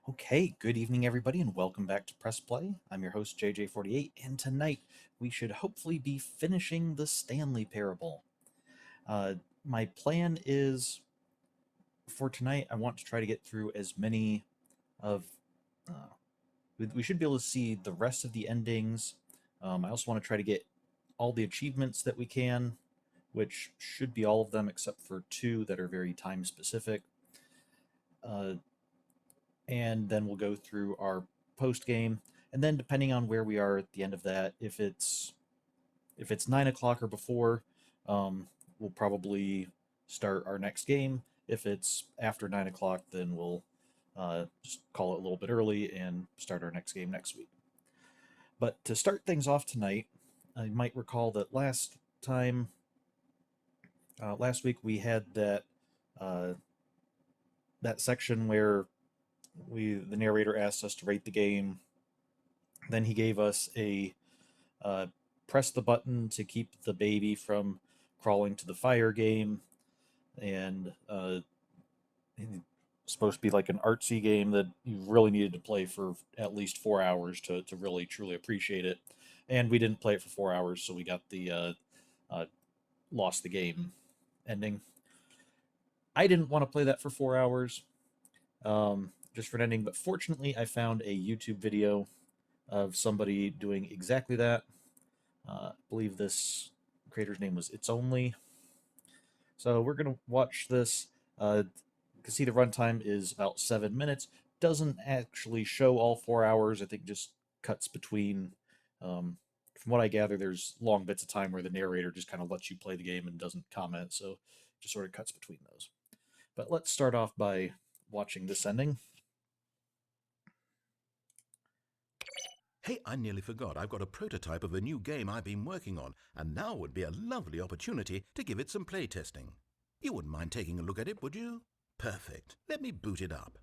Okay, good evening, everybody, and welcome back to Press Play. I'm your host, JJ48, and tonight we should hopefully be finishing the Stanley Parable. Uh, my plan is for tonight, I want to try to get through as many of. We should be able to see the rest of the endings. I also want to try to get all the achievements that we can, which should be all of them except for two that are very time specific. Uh, and then we'll go through our post game, and then depending on where we are at the end of that, if it's 9 o'clock or before, we'll probably start our next game. If it's after 9 o'clock, then we'll just call it a little bit early and start our next game next week. But to start things off tonight, I might recall that last week we had uh, that section where the narrator asked us to rate the game. Then he gave us a uh, press the button to keep the baby from crawling to the fire game, and it's supposed to be like an artsy game that you really needed to play for at least 4 hours to really truly appreciate it. And we didn't play it for 4 hours, so we got the uh, lost the game ending. I didn't want to play that for 4 hours, just for an ending, but fortunately, I found a YouTube video of somebody doing exactly that. I believe this creator's name was It's Only. So we're going to watch this. You can see the runtime is about 7 minutes. Doesn't actually show all 4 hours. I think just cuts between. From what I gather, there's long bits of time where the narrator just kind of lets you play the game and doesn't comment. So just sort of cuts between those. But let's start off by watching this ending. Hey, I nearly forgot. I've got a prototype of a new game I've been working on, and now would be a lovely opportunity to give it some playtesting. You wouldn't mind taking a look at it, would you? Perfect. Let me boot it up.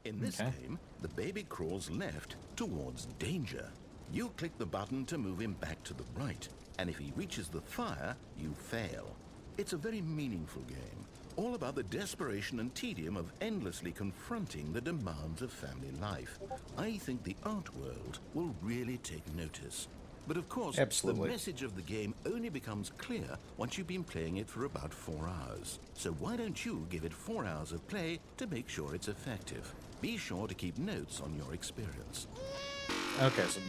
In this Okay. game, the baby crawls left towards danger. You click the button to move him back to the right, and if he reaches the fire, you fail. It's a very meaningful game, all about the desperation and tedium of endlessly confronting the demands of family life. I think the art world will really take notice. But of course, Absolutely. the message of the game only becomes clear once you've been playing it for about 4 hours. So why don't you give it 4 hours of play to make sure it's effective? Be sure to keep notes on your experience. Okay, so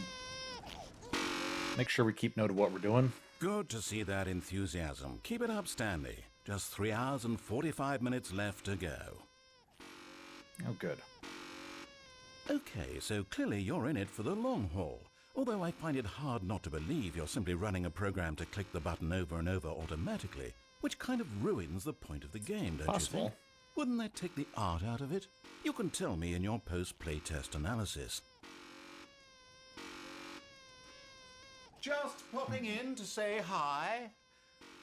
make sure we keep note of what we're doing. Good to see that enthusiasm. Keep it up, Stanley. Just 3 hours and 45 minutes left to go. Oh, good. Okay, so clearly you're in it for the long haul. Although I find it hard not to believe you're simply running a program to click the button over and over automatically, which kind of ruins the point of the game, don't Possible. you think? Wouldn't that take the art out of it? You can tell me in your post-playtest analysis. Just popping in to say hi.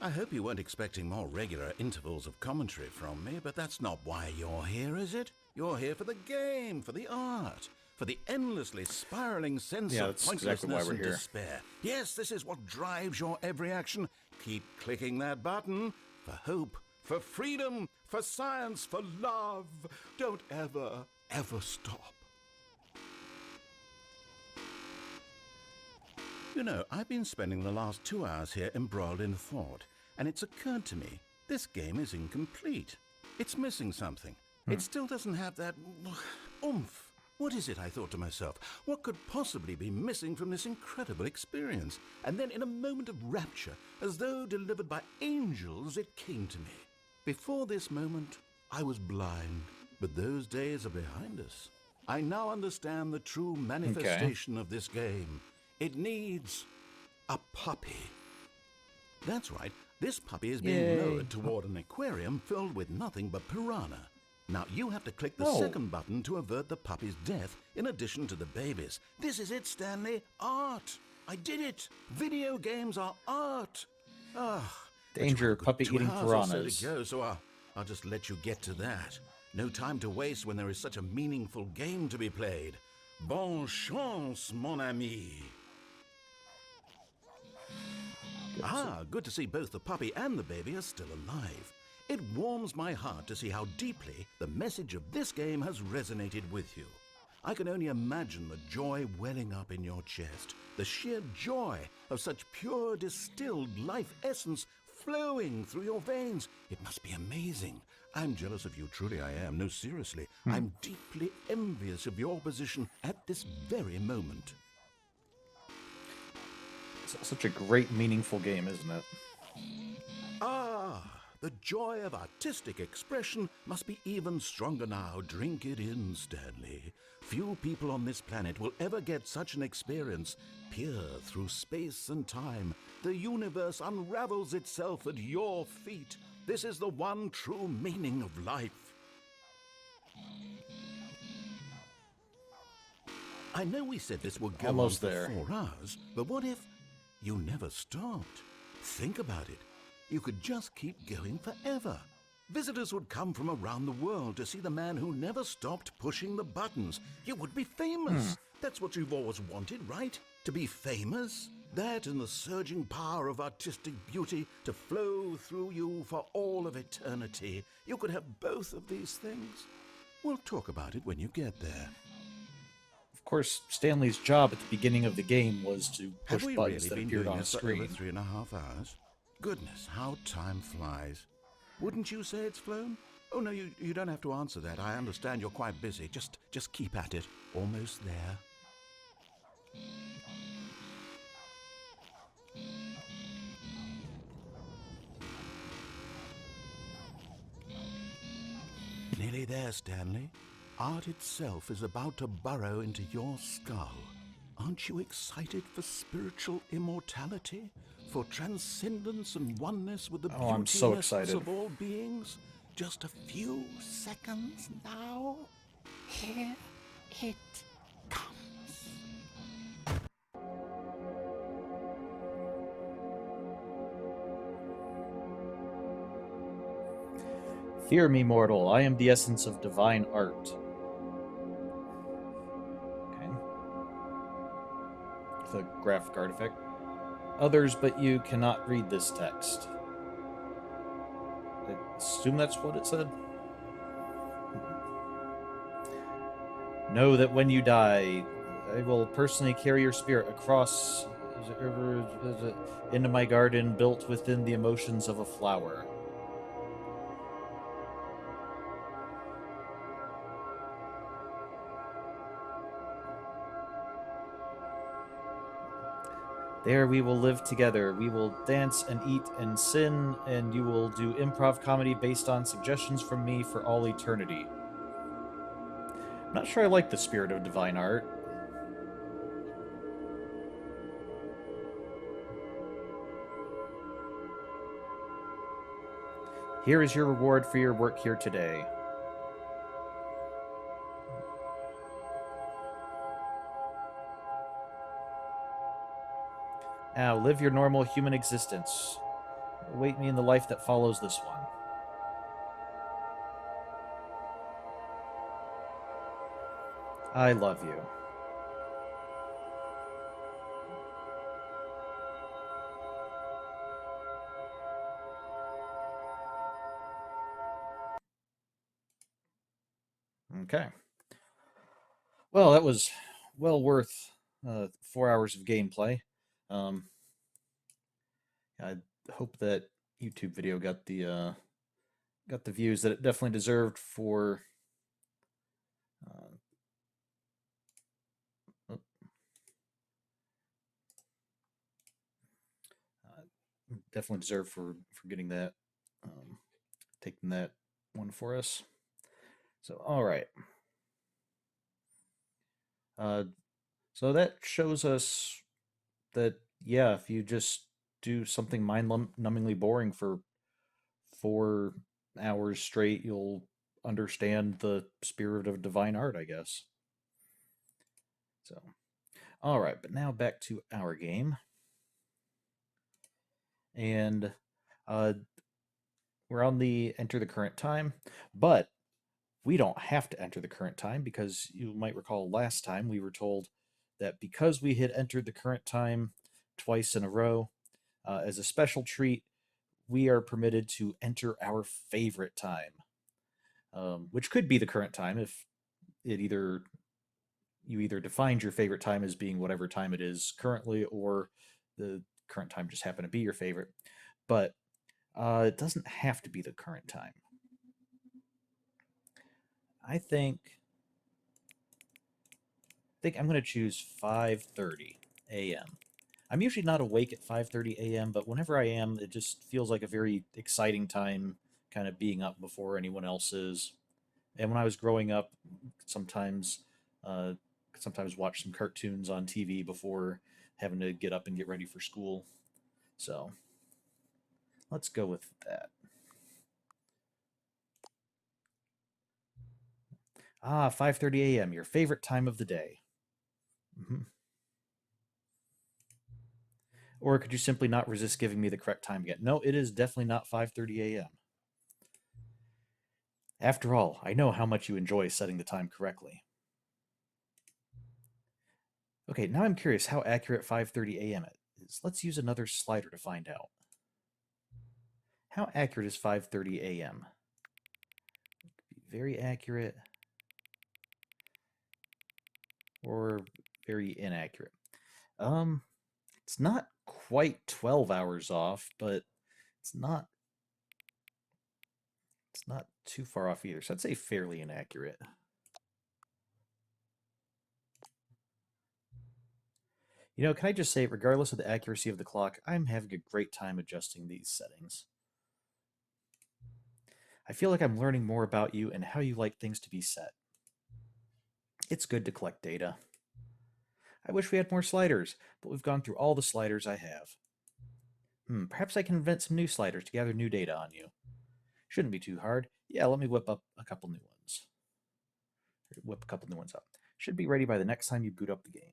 I hope you weren't expecting more regular intervals of commentary from me, but that's not why you're here, is it? You're here for the game, for the art, for the endlessly spiraling sense Yeah, of that's pointlessness exactly why we're and here. despair. Yes, this is what drives your every action. Keep clicking that button for hope, for freedom, for science, for love. Don't ever, ever stop. You know, I've been spending the last 2 hours here embroiled in thought, and it's occurred to me, this game is incomplete. It's missing something. It still doesn't have that oomph. What is it, I thought to myself? What could possibly be missing from this incredible experience? And then in a moment of rapture, as though delivered by angels, it came to me. Before this moment, I was blind, but those days are behind us. I now understand the true manifestation of this game. It needs a puppy. That's right, this puppy is being Yay. lowered toward an aquarium filled with nothing but piranha. Now you have to click the Oh. second button to avert the puppy's death in addition to the baby's. This is it, Stanley. Art. I did it. Video games are art. Ah, but you've Danger, got a good puppy 2 eating hours or so piranhas. to go, so I'll just let you get to that. No time to waste when there is such a meaningful game to be played. Bonne chance, mon ami. Ah, good to see both the puppy and the baby are still alive. It warms my heart to see how deeply the message of this game has resonated with you. I can only imagine the joy welling up in your chest, the sheer joy of such pure distilled life essence flowing through your veins. It must be amazing. I'm jealous of you, truly I am. No, seriously. I'm deeply envious of your position at this very moment. It's such a great, meaningful game, isn't it? Ah, the joy of artistic expression must be even stronger now. Drink it in, Stanley. Few people on this planet will ever get such an experience. Peer through space and time. The universe unravels itself at your feet. This is the one true meaning of life. I know we said this would go Almost on for there. 4 hours, but what if you never stopped? Think about it. You could just keep going forever. Visitors would come from around the world to see the man who never stopped pushing the buttons. You would be famous. That's what you've always wanted, right? To be famous? That and the surging power of artistic beauty to flow through you for all of eternity. You could have both of these things. We'll talk about it when you get there. Of course, Stanley's job at the beginning of the game was to Have push we buttons really that been appeared doing on this for over screen. 3.5 hours? Goodness, how time flies. Wouldn't you say it's flown? Oh, no, you don't have to answer that. I understand you're quite busy. Just keep at it. Almost there. Nearly there, Stanley. Art itself is about to burrow into your skull. Aren't you excited for spiritual immortality? For transcendence and oneness with the Oh, I'm so beauty essence excited. of all beings? Just a few seconds now. Here it comes. Fear me, mortal. I am the essence of divine art. Okay. The graphic artifact. Others but you cannot read this text. I assume that's what it said. Know that when you die, I will personally carry your spirit across into my garden built within the emotions of a flower. There we will live together. We will dance and eat and sin, and you will do improv comedy based on suggestions from me for all eternity. I'm not sure I like the spirit of divine art. Here is your reward for your work here today. Now, live your normal human existence. Await me in the life that follows this one. I love you. Okay. Well, that was well worth 4 hours of gameplay. I hope that YouTube video got the views that it definitely deserved for. Definitely deserved for getting that, taking that one for us. So, all right. So that shows us that, yeah, if you just do something mind-numbingly boring for 4 hours straight, you'll understand the spirit of divine art, I guess. So, all right, but now back to our game. And we're on the enter the current time, but we don't have to enter the current time because you might recall last time we were told that because we had entered the current time twice in a row, as a special treat, we are permitted to enter our favorite time, which could be the current time if it either you either defined your favorite time as being whatever time it is currently, or the current time just happened to be your favorite. But it doesn't have to be the current time. I think I'm going to choose 5:30 a.m. I'm usually not awake at 5:30 a.m., but whenever I am, it just feels like a very exciting time, kind of being up before anyone else is. And when I was growing up, sometimes, uh, sometimes watch some cartoons on TV before having to get up and get ready for school. So let's go with that. 5:30 a.m. Your favorite time of the day. Mhm. Or could you simply not resist giving me the correct time again? No, it is definitely not 5:30 a.m. After all, I know how much you enjoy setting the time correctly. Okay, now I'm curious how accurate 5:30 a.m. is. Let's use another slider to find out. How accurate is 5:30 a.m.? Very accurate or very inaccurate. Um, it's not quite 12 hours off, but it's not it's not too far off either. So I'd say fairly inaccurate. You know, can I just say, regardless of the accuracy of the clock, I'm having a great time adjusting these settings. I feel like I'm learning more about you and how you like things to be set. It's good to collect data. I wish we had more sliders, but we've gone through all the sliders I have. Perhaps I can invent some new sliders to gather new data on you. Shouldn't be too hard. Yeah, let me whip up a couple new ones. Whip a couple new ones up. Should be ready by the next time you boot up the game.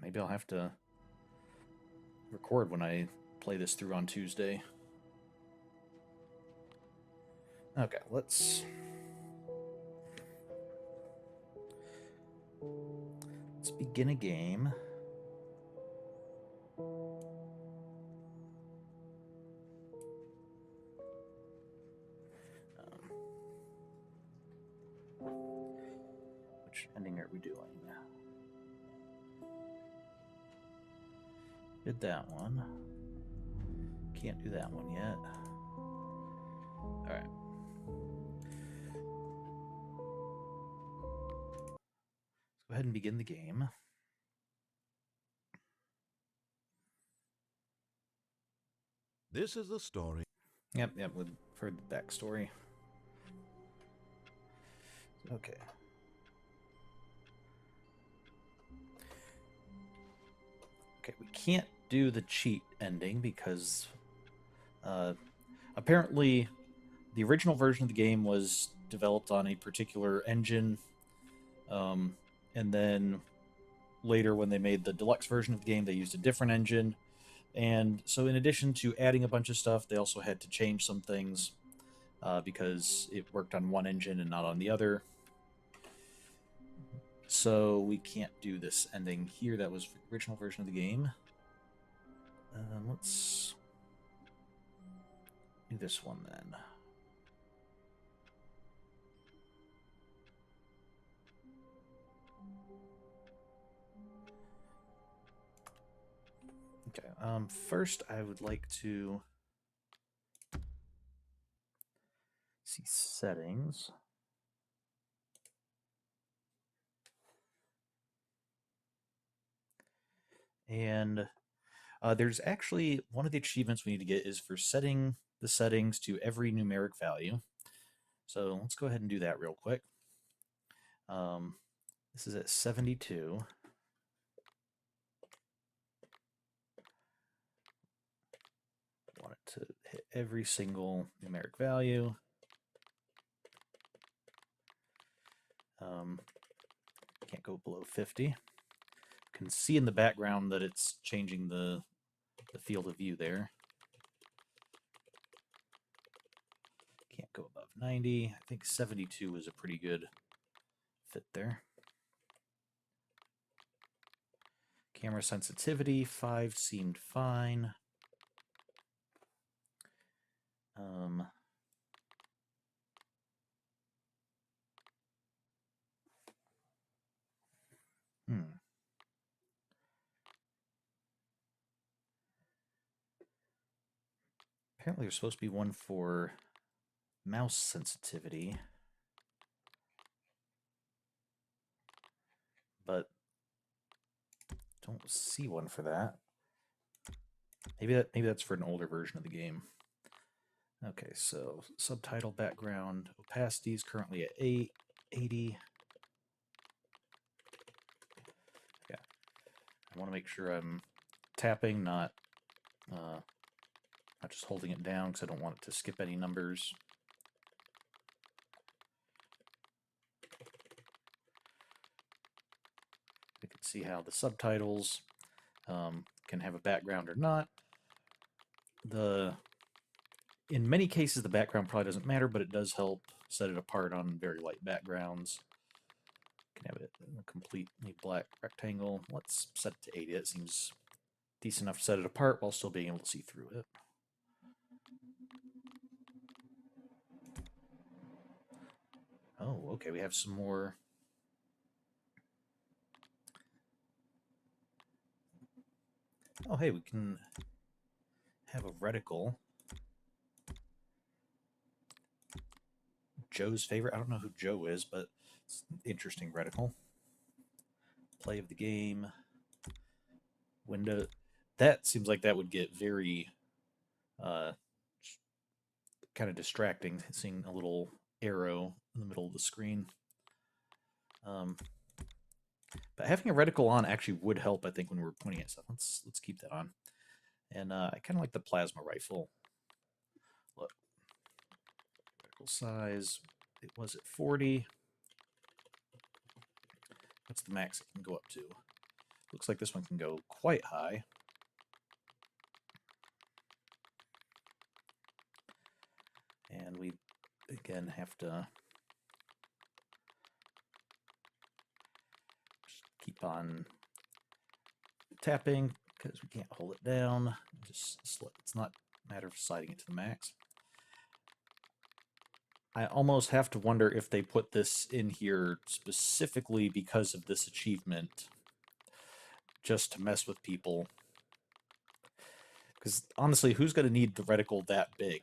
Maybe I'll have to record when I play this through on Tuesday. Okay, let's begin a game. Which ending are we doing? Did that one. Can't do that one yet. Alright. Let's go ahead and begin the game. This is the story. Yep, for the backstory. Okay. Okay, we can't do the cheat ending because apparently the original version of the game was developed on a particular engine, and then later when they made the deluxe version of the game, they used a different engine. And so in addition to adding a bunch of stuff, they also had to change some things because it worked on one engine and not on the other. So we can't do this ending here. That was the original version of the game. Let's do this one then. Okay, first I would like to see settings. And there's actually one of the achievements we need to get is for setting the settings to every numeric value. So let's go ahead and do that real quick. This is at 72. I want it to hit every single numeric value. Can't go below 50. You can see in the background that it's changing the field of view there. Can't go above 90. I think 72 is a pretty good fit there. Camera sensitivity, 5 seemed fine. Um, hmm. Apparently there's supposed to be one for mouse sensitivity, but don't see one for that. Maybe that's for an older version of the game. Okay, so subtitle background opacity is currently at 80. Yeah, I want to make sure I'm tapping, not just holding it down because I don't want it to skip any numbers. You can see how the subtitles can have a background or not. In many cases, the background probably doesn't matter, but it does help set it apart on very light backgrounds. You can have it in a completely black rectangle. Let's set it to 80. That seems decent enough to set it apart while still being able to see through it. Oh, okay, we have some more. Oh, hey, we can have a reticle. Joe's favorite. I don't know who Joe is, but it's an interesting reticle. Play of the game. Window. That seems like that would get very kind of distracting, seeing a little arrow in the middle of the screen. But having a reticle on actually would help, I think, when we're pointing at stuff. Let's keep that on. And I kind of like the plasma rifle. Look, reticle size. It was at 40. What's the max it can go up to? Looks like this one can go quite high. And we, again, have to just keep on tapping because we can't hold it down. Just it's not a matter of sliding it to the max. I almost have to wonder if they put this in here specifically because of this achievement, just to mess with people. Because honestly, who's going to need the reticle that big?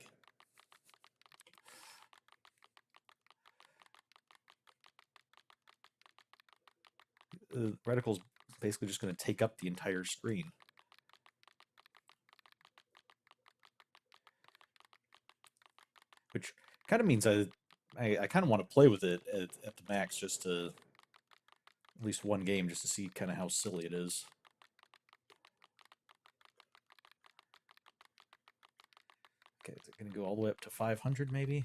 The reticle's basically just going to take up the entire screen. Which kind of means I kind of want to play with it at the max just to at least one game just to see kind of how silly it is. Okay, is it going to go all the way up to 500 maybe?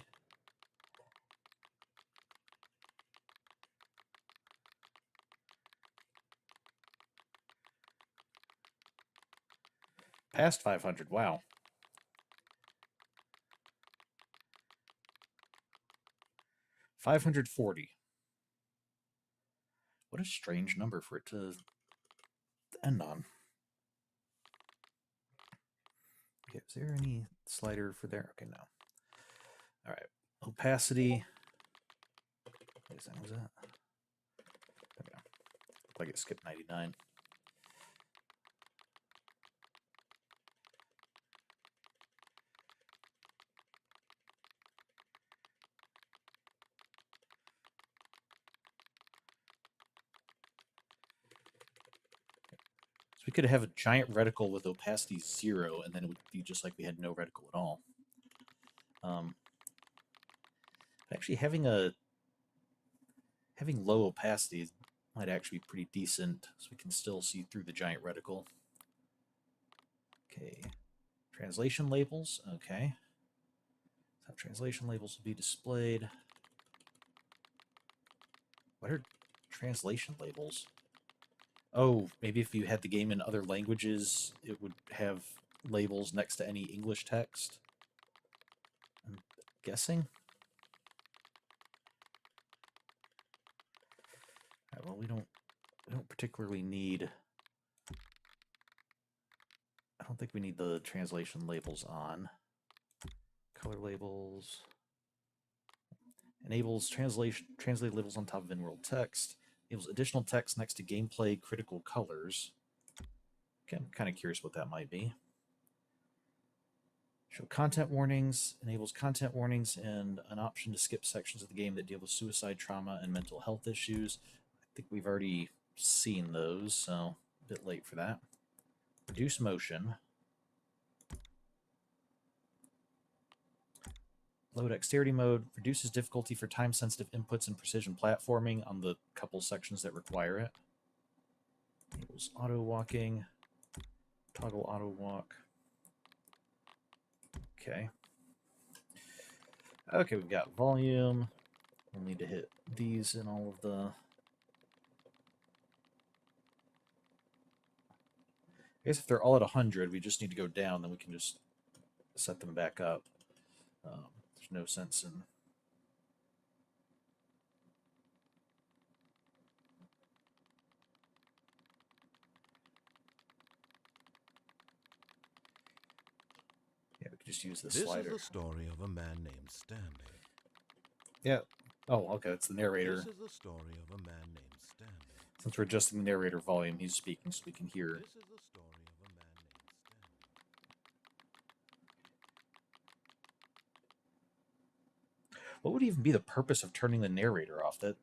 Past 500, wow. 540. What a strange number for it to end on. Okay, is there any slider for there? Okay, no. All right, opacity. What was that? Okay. Looked like it skipped 99. So we could have a giant reticle with opacity 0, and then it would be just like we had no reticle at all. Actually, having low opacity might actually be pretty decent, so we can still see through the giant reticle. Okay, translation labels. Okay, so translation labels will be displayed. What are translation labels? Oh, maybe if you had the game in other languages, it would have labels next to any English text. I'm guessing. All right, well, we don't particularly need. I don't think we need the translation labels on. Color labels. Enables translate labels on top of in-world text. Enables additional text next to gameplay critical colors. Okay, I'm kind of curious what that might be. Show content warnings. Enables content warnings and an option to skip sections of the game that deal with suicide, trauma, and mental health issues. I think we've already seen those, so a bit late for that. Reduce motion. Low dexterity mode reduces difficulty for time-sensitive inputs and precision platforming on the couple sections that require it. Enables auto walking. Toggle auto walk. Okay. Okay, we've got volume. We'll need to hit these in all of the... I guess if they're all at 100, we just need to go down, then we can just set them back up. There's no sense in... Yeah, we could just use the slider. This is the story of a man named Stanley. Yeah. Oh, okay, it's the narrator. This is the story of a man named Stanley. Since we're adjusting the narrator volume, he's speaking so we can hear. This is the story of a man named Stanley. What would even be the purpose of turning the narrator off? That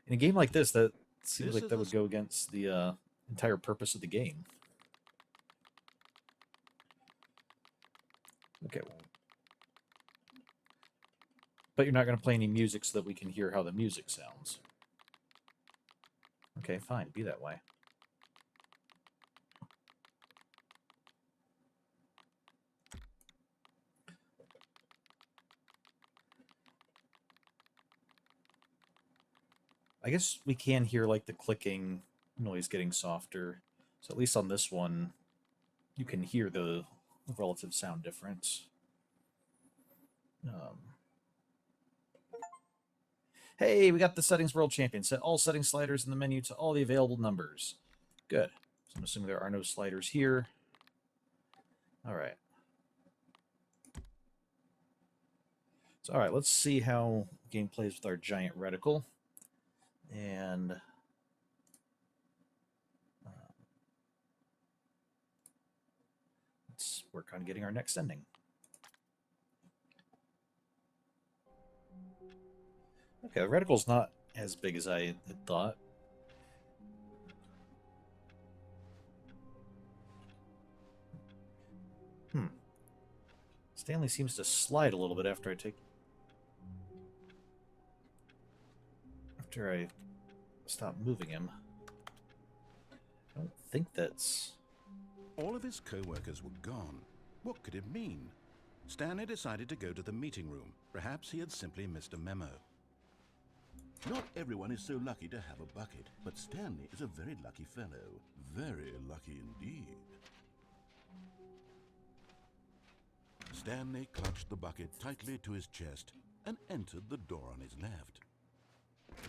in a game like this, that seems like that would go against the entire purpose of the game. Okay. But you're not going to play any music so that we can hear how the music sounds. Okay, fine. Be that way. I guess we can hear like the clicking noise getting softer. So at least on this one, you can hear the relative sound difference. Hey, we got the settings world champion. Set all setting sliders in the menu to all the available numbers. Good. So I'm assuming there are no sliders here. All right. So, all right, let's see how the game plays with our giant reticle. And let's work on getting our next ending. Okay, the reticle's not as big as I had thought. Stanley seems to slide a little bit after I stop moving him. I don't think that's... All of his co-workers were gone. What could it mean? Stanley decided to go to the meeting room. Perhaps he had simply missed a memo. Not everyone is so lucky to have a bucket, but Stanley is a very lucky fellow. Very lucky indeed. Stanley clutched the bucket tightly to his chest and entered the door on his left.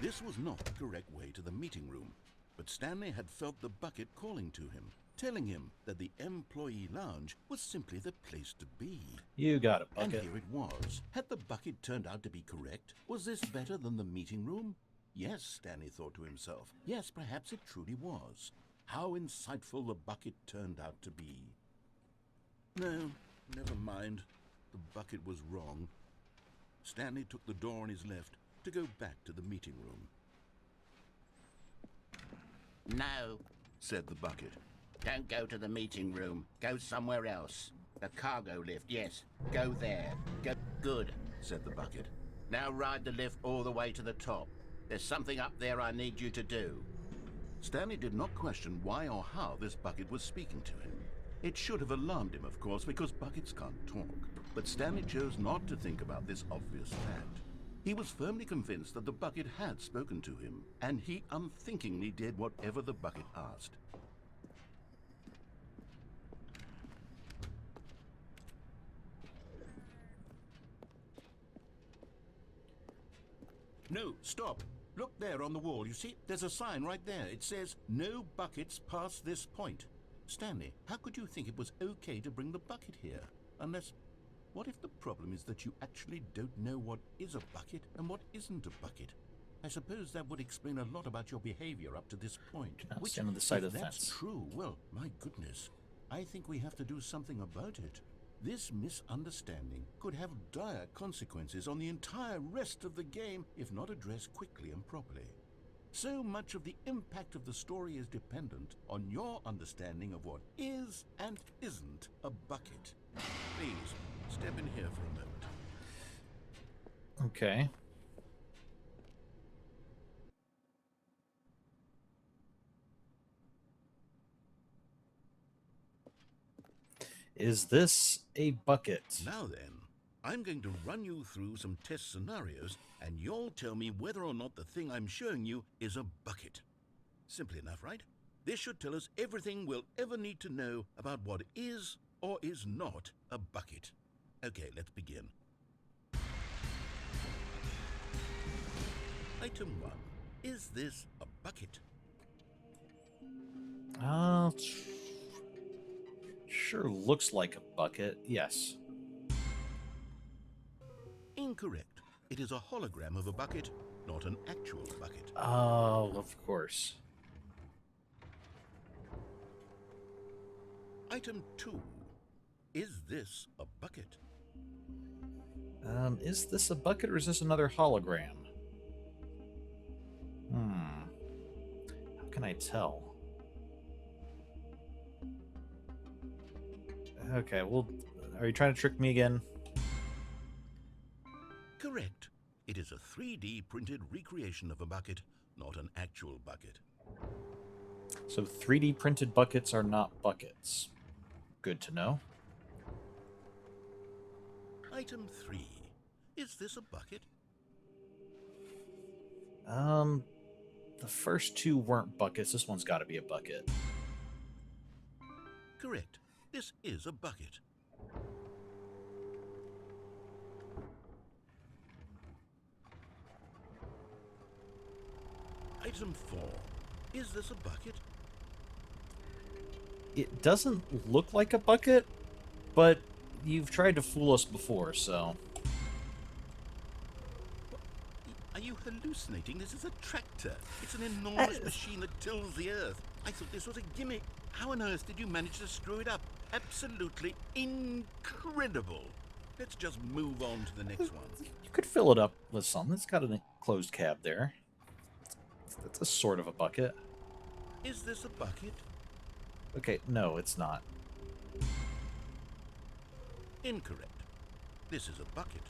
This was not the correct way to the meeting room, but Stanley had felt the bucket calling to him, telling him that the employee lounge was simply the place to be. You got it, bucket. And here it was. Had the bucket turned out to be correct? Was this better than the meeting room? Yes, Stanley thought to himself. Yes, perhaps it truly was. How insightful the bucket turned out to be. No, never mind. The bucket was wrong. Stanley took the door on his left to go back to the meeting room. No, Said the bucket. don't go to the meeting room. Go somewhere else. The cargo lift, yes. Go there. Go. Good, Said the bucket. now ride the lift all the way to the top. There's something up there I need you to do. Stanley did not question why or how this bucket was speaking to him. It should have alarmed him, of course, because buckets can't talk. But Stanley chose not to think about this obvious fact. He was firmly convinced that the bucket had spoken to him, and he unthinkingly did whatever the bucket asked. No, stop. Look there on the wall. You see, there's a sign right there. It says, "No buckets past this point." Stanley, how could you think it was okay to bring the bucket here? Unless... What if the problem is that you actually don't know what is a bucket and what isn't a bucket? I suppose that would explain a lot about your behavior up to this point. Now Which, stand on the side if of the that's fence. true, well, my goodness, I think we have to do something about it. This misunderstanding could have dire consequences on the entire rest of the game if not addressed quickly and properly. So much of the impact of the story is dependent on your understanding of what is and isn't a bucket. Please, step in here for a moment. Okay. Is this a bucket? Now then, I'm going to run you through some test scenarios, and you'll tell me whether or not the thing I'm showing you is a bucket. Simple enough, right? This should tell us everything we'll ever need to know about what is or is not a bucket. Okay, let's begin. Item 1. Is this a bucket? Sure looks like a bucket. Yes. Incorrect. It is a hologram of a bucket, not an actual bucket. Oh, of course. Item 2. Is this a bucket? Is this a bucket or is this another hologram? How can I tell? Okay, well, are you trying to trick me again? Correct. It is a 3D printed recreation of a bucket, not an actual bucket. So 3D printed buckets are not buckets. Good to know. Item 3. Is this a bucket? The first two weren't buckets. This one's got to be a bucket. Correct. This is a bucket. Item 4. Is this a bucket? It doesn't look like a bucket, but you've tried to fool us before, so... Are you hallucinating? This is a tractor. It's an enormous machine that tills the earth. I thought this was a gimmick. How on earth did you manage to screw it up? Absolutely incredible. Let's just move on to the next one. You could fill it up with something. It's got a closed cab there. That's a sort of a bucket. Is this a bucket? Okay, no, it's not. Incorrect. This is a bucket.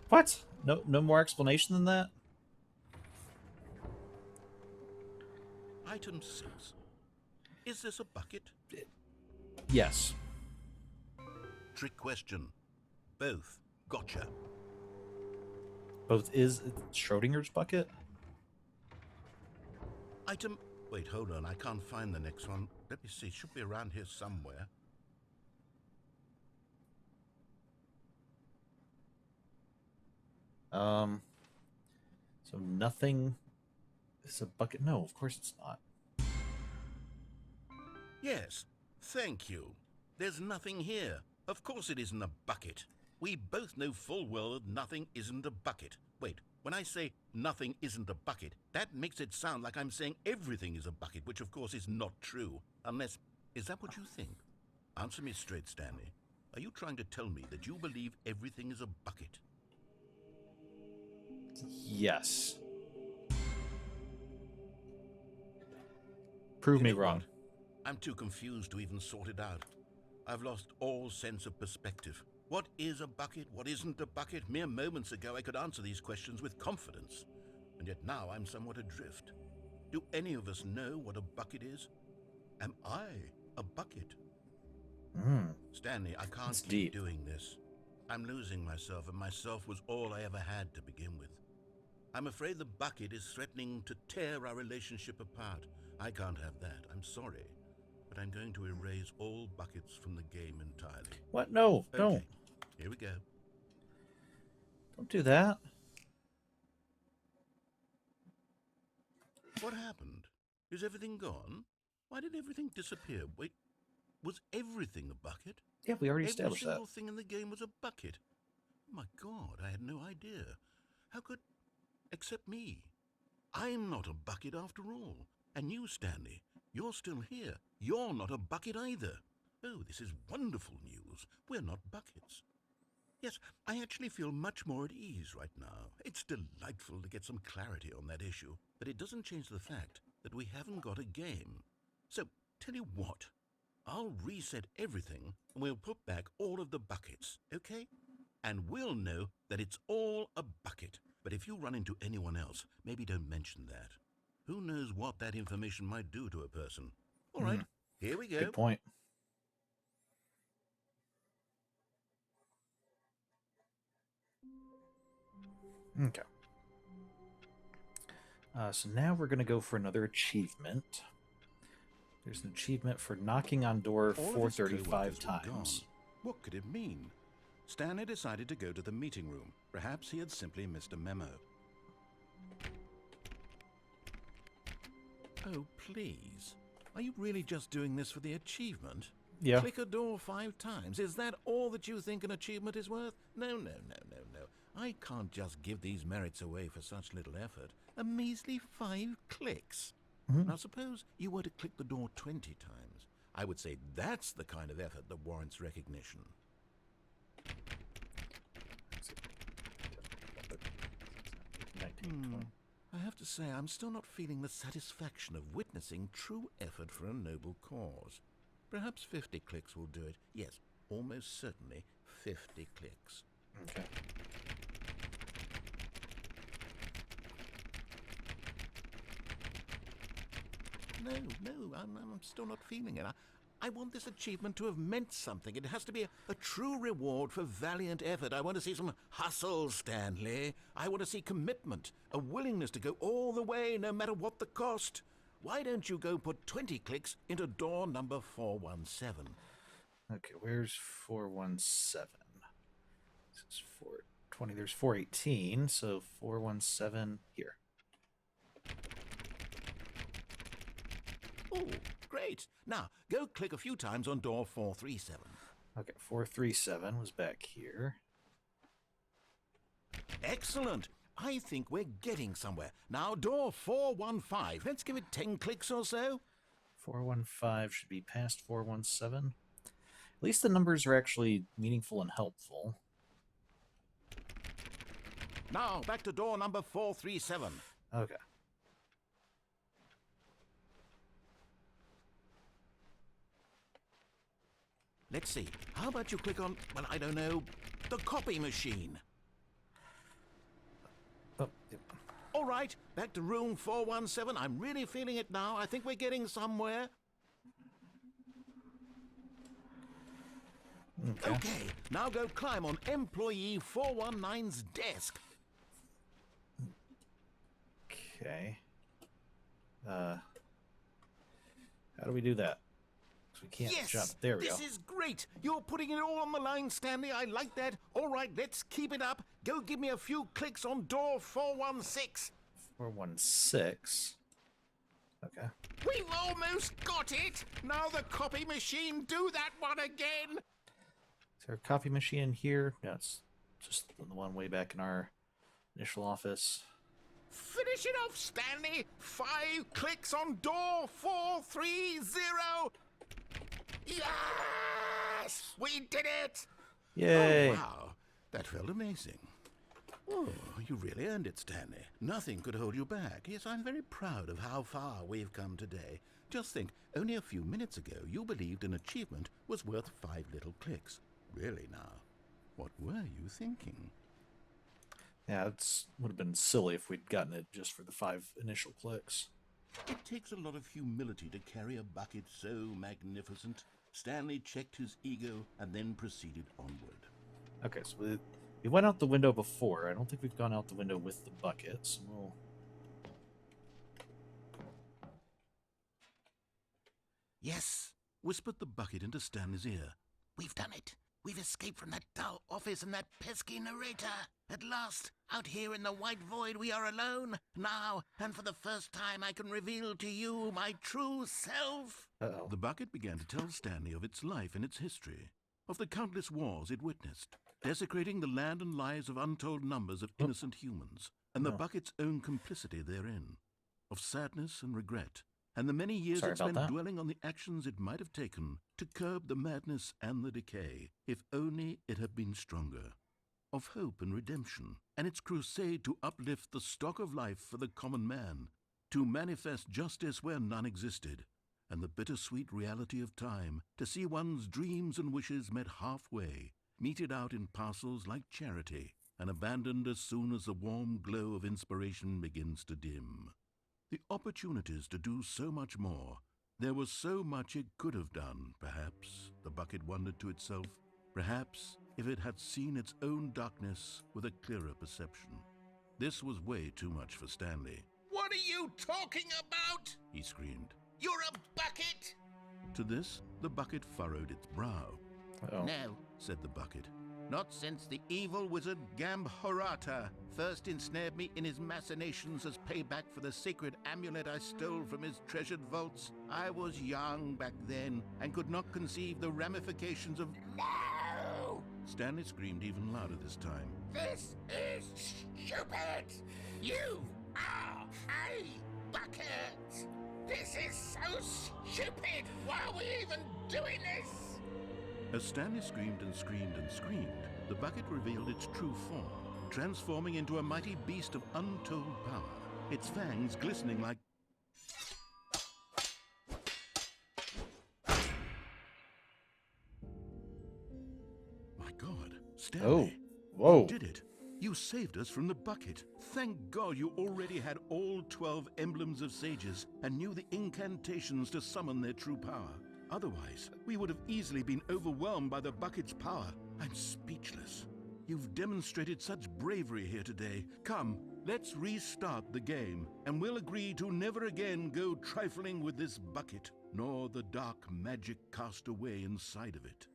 What? No more explanation than that? Item 6. Is this a bucket? Yes. Trick question. Both. Gotcha. Both is Schrodinger's bucket? Item... Wait, hold on. I can't find the next one. Let me see. It should be around here somewhere. So nothing is a bucket? No, of course it's not. Yes. Thank you. There's nothing here. Of course it isn't a bucket. We both know full well that nothing isn't a bucket. Wait, when I say nothing isn't a bucket, that makes it sound like I'm saying everything is a bucket, which of course is not true. Unless... Is that what you think? Answer me straight, Stanley. Are you trying to tell me that you believe everything is a bucket? Yes. Prove me You know wrong. what? I'm too confused to even sort it out. I've lost all sense of perspective. What is a bucket? What isn't a bucket? Mere moments ago I could answer these questions with confidence. And yet now I'm somewhat adrift. Do any of us know what a bucket is? Am I a bucket? Stanley, I can't That's keep deep. doing this. I'm losing myself, and myself was all I ever had to begin with. I'm afraid the bucket is threatening to tear our relationship apart. I can't have that. I'm sorry. But I'm going to erase all buckets from the game entirely. What? No, Okay, don't. here we go. Don't do that. What happened? Is everything gone? Why did everything disappear? Wait, Was everything a bucket? Yeah, we already Every established that. single thing in the game was a bucket. My God, I had no idea. How could... Except me. I'm not a bucket after all. And you, Stanley, you're still here. You're not a bucket either. Oh, this is wonderful news. We're not buckets. Yes, I actually feel much more at ease right now. It's delightful to get some clarity on that issue, but it doesn't change the fact that we haven't got a game. So, tell you what, I'll reset everything and we'll put back all of the buckets, okay? And we'll know that it's all a bucket. But if you run into anyone else, maybe don't mention that. Who knows what that information might do to a person? All right, here we go. Good point. Okay. So now we're going to go for another achievement. There's an achievement for knocking on door All of his 435 co-workers were gone. times. What could it mean? Stanley decided to go to the meeting room. Perhaps he had simply missed a memo. Oh, please. Are you really just doing this for the achievement? Yeah. Click a door 5 times. Is that all that you think an achievement is worth? No. I can't just give these merits away for such little effort. A measly 5 clicks. Now suppose you were to click the door 20 times. I would say that's the kind of effort that warrants recognition. I have to say, I'm still not feeling the satisfaction of witnessing true effort for a noble cause. Perhaps 50 clicks will do it. Yes, almost certainly 50 clicks. Okay. No, I'm still not feeling it. I want this achievement to have meant something. It has to be a true reward for valiant effort. I want to see some hustle, Stanley. I want to see commitment, a willingness to go all the way, no matter what the cost. Why don't you go put 20 clicks into door number 417? Okay, where's 417? This is 420. There's 418, so 417 here. Oh, great. Now, go click a few times on door 437. Okay, 437 was back here. Excellent. I think we're getting somewhere. Now, door 415. Let's give it 10 clicks or so. 415 should be past 417. At least the numbers are actually meaningful and helpful. Now, back to door number 437. Okay. Let's see. How about you click on, well, I don't know, the copy machine? Oh, yep. All right, back to room 417. I'm really feeling it now. I think we're getting somewhere. Okay, now go climb on employee 419's desk. Okay. How do we do that? 'Cause we can't Yes, jump. There we go. this is great. You're putting it all on the line, Stanley. I like that. All right, let's keep it up. Go give me a few clicks on door 416. 416. Okay. We've almost got it. Now the copy machine, do that one again. Is there a coffee machine in here? No, it's just the one way back in our initial office. Finish it off, Stanley. 5 clicks on door 430. Yes! We did it! Yay! Oh, wow. That felt amazing. Oh, you really earned it, Stanley. Nothing could hold you back. Yes, I'm very proud of how far we've come today. Just think, only a few minutes ago, you believed an achievement was worth 5 little clicks. Really now, what were you thinking? Yeah, it would have been silly if we'd gotten it just for the 5 initial clicks. It takes a lot of humility to carry a bucket so magnificent. Stanley checked his ego and then proceeded onward. Okay, so we went out the window before. I don't think we've gone out the window with the bucket, so we'll... Yes, whispered the bucket into Stanley's ear. We've done it. We've escaped from that dull office and that pesky narrator. At last, out here in the white void, we are alone. Now, and for the first time, I can reveal to you my true self. Uh-oh. The bucket began to tell Stanley of its life and its history, of the countless wars it witnessed, desecrating the land and lives of untold numbers of innocent humans, and the No. bucket's own complicity therein, of sadness and regret, and the many years Sorry it about spent that. dwelling on the actions it might have taken to curb the madness and the decay, if only it had been stronger, of hope and redemption, and its crusade to uplift the stock of life for the common man, to manifest justice where none existed, and the bittersweet reality of time, to see one's dreams and wishes met halfway, meted out in parcels like charity, and abandoned as soon as the warm glow of inspiration begins to dim. The opportunities to do so much more. There was so much it could have done, perhaps, the bucket wondered to itself. Perhaps if it had seen its own darkness with a clearer perception. This was way too much for Stanley. What are you talking about? He screamed. You're a bucket! To this, the bucket furrowed its brow. Uh-oh. No, Said the bucket. not since the evil wizard Gambhorata first ensnared me in his machinations as payback for the sacred amulet I stole from his treasured vaults. I was young back then and could not conceive the ramifications of... No! Stanley screamed even louder this time. This is stupid! You are a bucket! This is so stupid! Why are we even doing this? As Stanley screamed and screamed and screamed, the bucket revealed its true form, transforming into a mighty beast of untold power, its fangs glistening like... My God, Stanley! Oh. Whoa. You did it! You saved us from the bucket. Thank God you already had all 12 emblems of sages and knew the incantations to summon their true power. Otherwise, we would have easily been overwhelmed by the bucket's power. I'm speechless. You've demonstrated such bravery here today. Come, let's restart the game, and we'll agree to never again go trifling with this bucket, nor the dark magic cast away inside of it.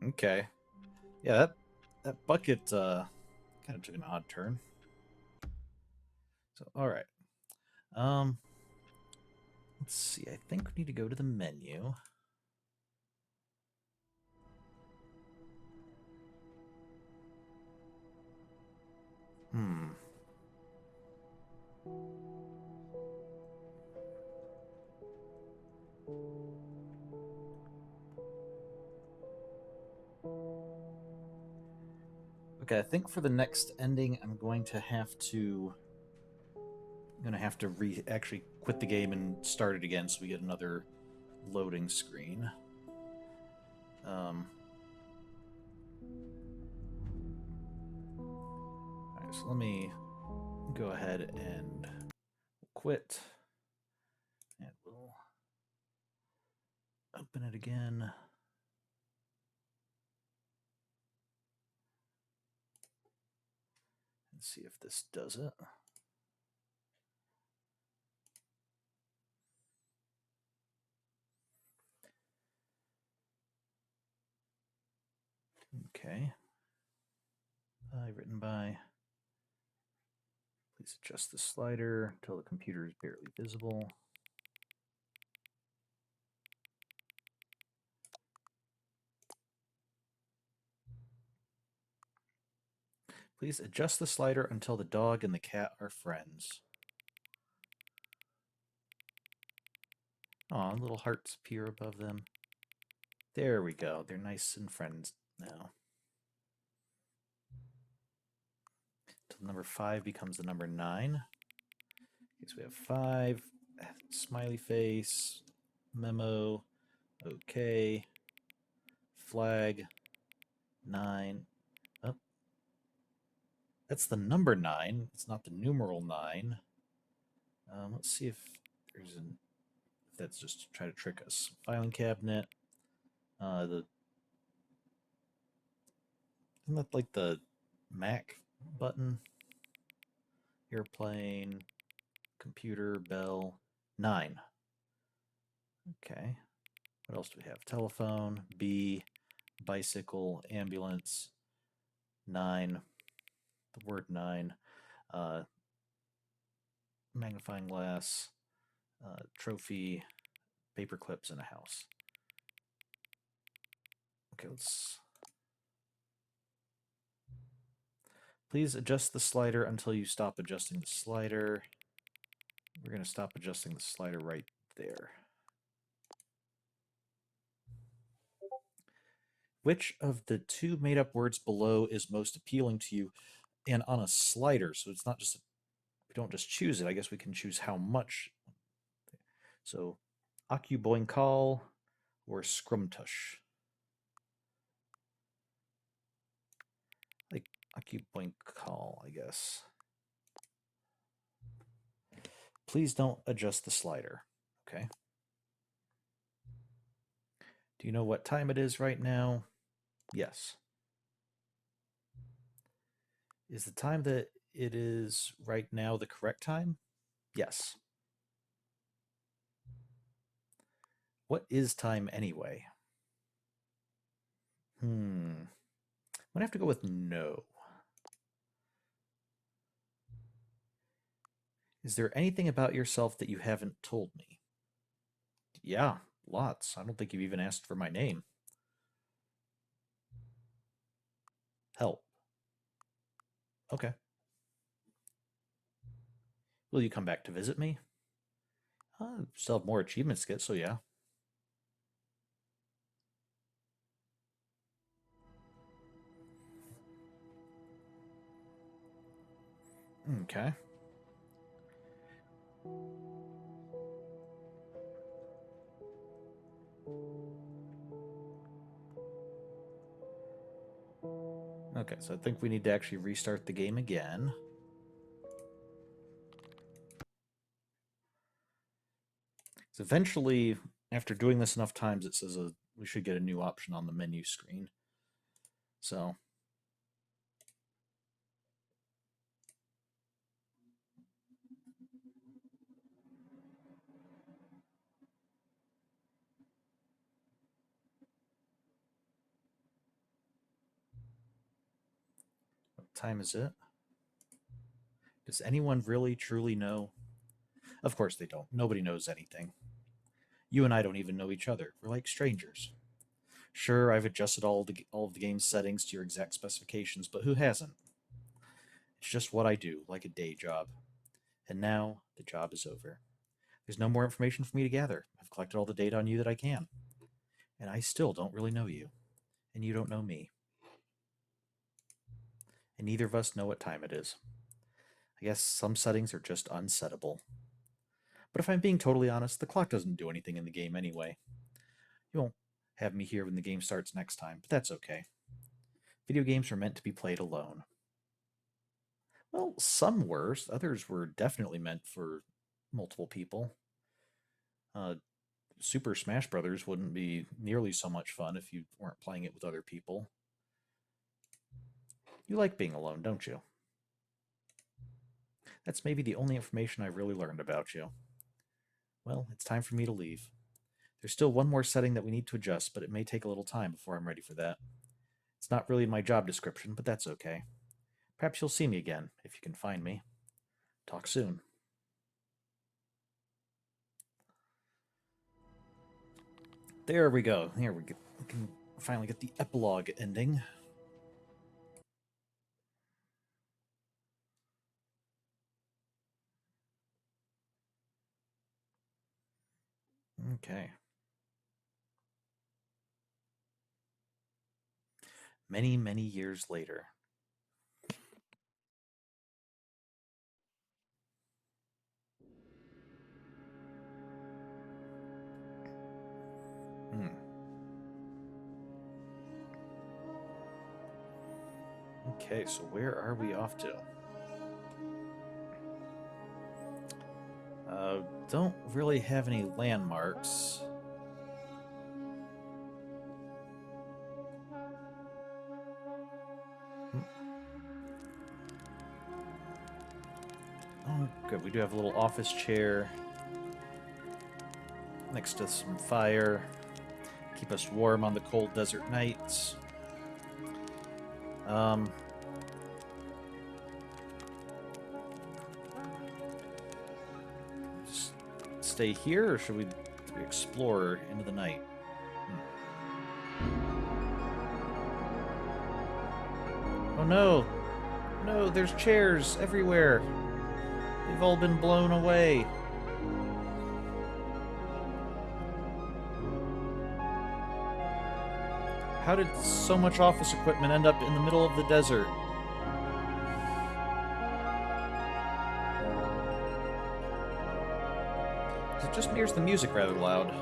Okay. Yeah, that bucket kind of took an odd turn. So, all right. Let's see. I think we need to go to the menu. Okay, I think for the next ending, I'm going to have to actually quit the game and start it again, so we get another loading screen. Alright, so let me go ahead and quit, and we'll open it again. And see if this does it. Okay. Written by. Please adjust the slider until the computer is barely visible. Please adjust the slider until the dog and the cat are friends. Aw, little hearts appear above them. There we go. They're nice and friends now. Until number 5 becomes the number 9. Okay, so we have 5, smiley face, memo, okay, flag, 9. Oh, that's the number 9. It's not the numeral 9. Let's see if there's an... If that's just to try to trick us. Filing cabinet. Isn't that like the Mac button? Airplane, computer, bell, 9. Okay. What else do we have? Telephone, B, bicycle, ambulance, 9, the word 9, magnifying glass, trophy, paper clips, and a house. Okay, let's... Please adjust the slider until you stop adjusting the slider. We're going to stop adjusting the slider right there. Which of the 2 made-up words below is most appealing to you? And on a slider, so it's not just, we don't just choose it. I guess we can choose how much. So, Akkuboinkal or Scrumtush. Like Akkuboinkal, I guess. Please don't adjust the slider. Okay. Do you know what time it is right now? Yes. Is the time that it is right now the correct time? Yes. What is time anyway? I'm gonna have to go with no. Is there anything about yourself that you haven't told me? Yeah, lots. I don't think you've even asked for my name. Help. Okay. Will you come back to visit me? Still have more achievements to get, so yeah. Okay. Okay, so I think we need to actually restart the game again. So eventually, after doing this enough times, it says we should get a new option on the menu screen. So... what time is it? Does anyone really, truly know? Of course they don't. Nobody knows anything. You and I don't even know each other. We're like strangers. Sure, I've adjusted all of the game's settings to your exact specifications, but who hasn't? It's just what I do, like a day job. And now, the job is over. There's no more information for me to gather. I've collected all the data on you that I can. And I still don't really know you. And you don't know me. And neither of us know what time it is. I guess some settings are just unsettable. But if I'm being totally honest, the clock doesn't do anything in the game anyway. You won't have me here when the game starts next time, but that's okay. Video games are meant to be played alone. Well, some were. Others were definitely meant for multiple people. Super Smash Brothers wouldn't be nearly so much fun if you weren't playing it with other people. You like being alone, don't you? That's maybe the only information I've really learned about you. Well, it's time for me to leave. There's still one more setting that we need to adjust, but it may take a little time before I'm ready for that. It's not really in my job description, but that's okay. Perhaps you'll see me again, if you can find me. Talk soon. There we go. Here we can finally get the epilogue ending. Okay. Many, many years later. Okay, so where are we off to? Don't really have any landmarks. Oh, good. We do have a little office chair next to some fire. keep us warm on the cold desert nights. Just stay here, or should we explore into the night? Oh no! No, there's chairs everywhere. They've all been blown away. How did so much office equipment end up in the middle of the desert? It just mirrors the music rather loud.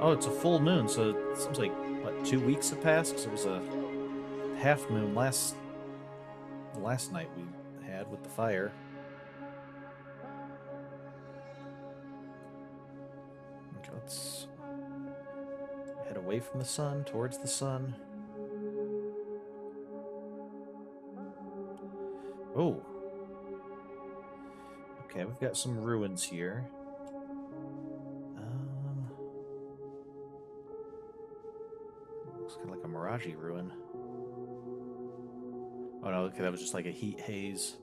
Oh, it's a full moon, so it seems like, what, 2 weeks have passed? Because it was a half moon last night we had with the fire. Okay, let's head away from the sun, towards the sun. Oh. Okay, we've got some ruins here. Looks kind of like a Mirage ruin. Oh no, okay, that was just like a heat haze.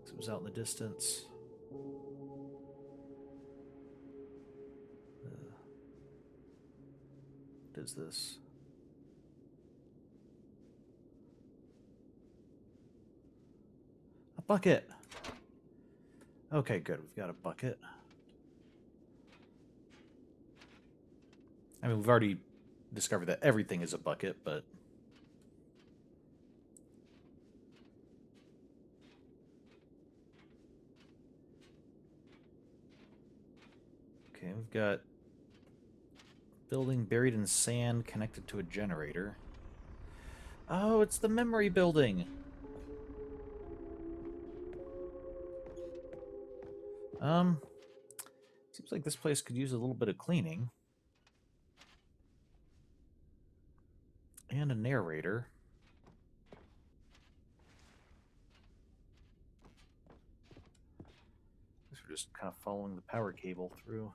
It was out in the distance. What is this? A bucket! Okay, good. We've got a bucket. I mean, we've already discovered that everything is a bucket, but... Okay, we've got building buried in sand connected to a generator. Oh, it's the memory building! Seems like this place could use a little bit of cleaning. And a narrator. Guess we're just kind of following the power cable through.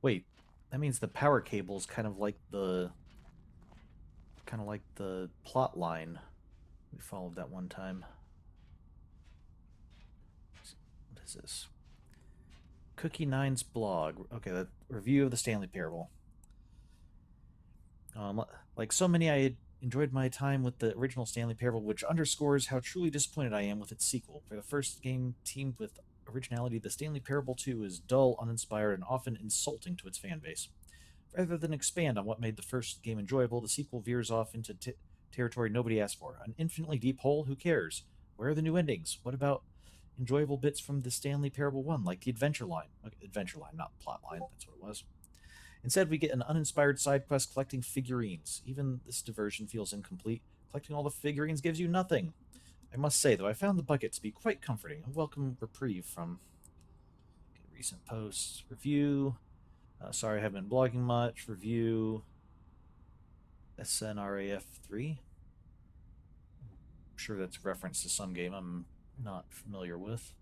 Wait, that means the power cable is kind of like the plot line we followed that one time. What is this? Cookie Nine's blog. Okay, the review of the Stanley Parable. Like so many, I had enjoyed my time with the original Stanley Parable, which underscores how truly disappointed I am with its sequel. For the first game teamed with originality, the Stanley Parable 2 is dull, uninspired, and often insulting to its fan base. Rather than expand on what made the first game enjoyable, the sequel veers off into territory nobody asked for. An infinitely deep hole? Who cares? Where are the new endings? What about enjoyable bits from the Stanley Parable 1, like the adventure line? Adventure line, not plot line, that's what it was. Instead, we get an uninspired side quest collecting figurines. Even this diversion feels incomplete. Collecting all the figurines gives you nothing. I must say, though, I found the bucket to be quite comforting. A welcome reprieve from recent posts. Review. Sorry I haven't been blogging much. Review. SNRAF3. I'm sure that's a reference to some game I'm not familiar with.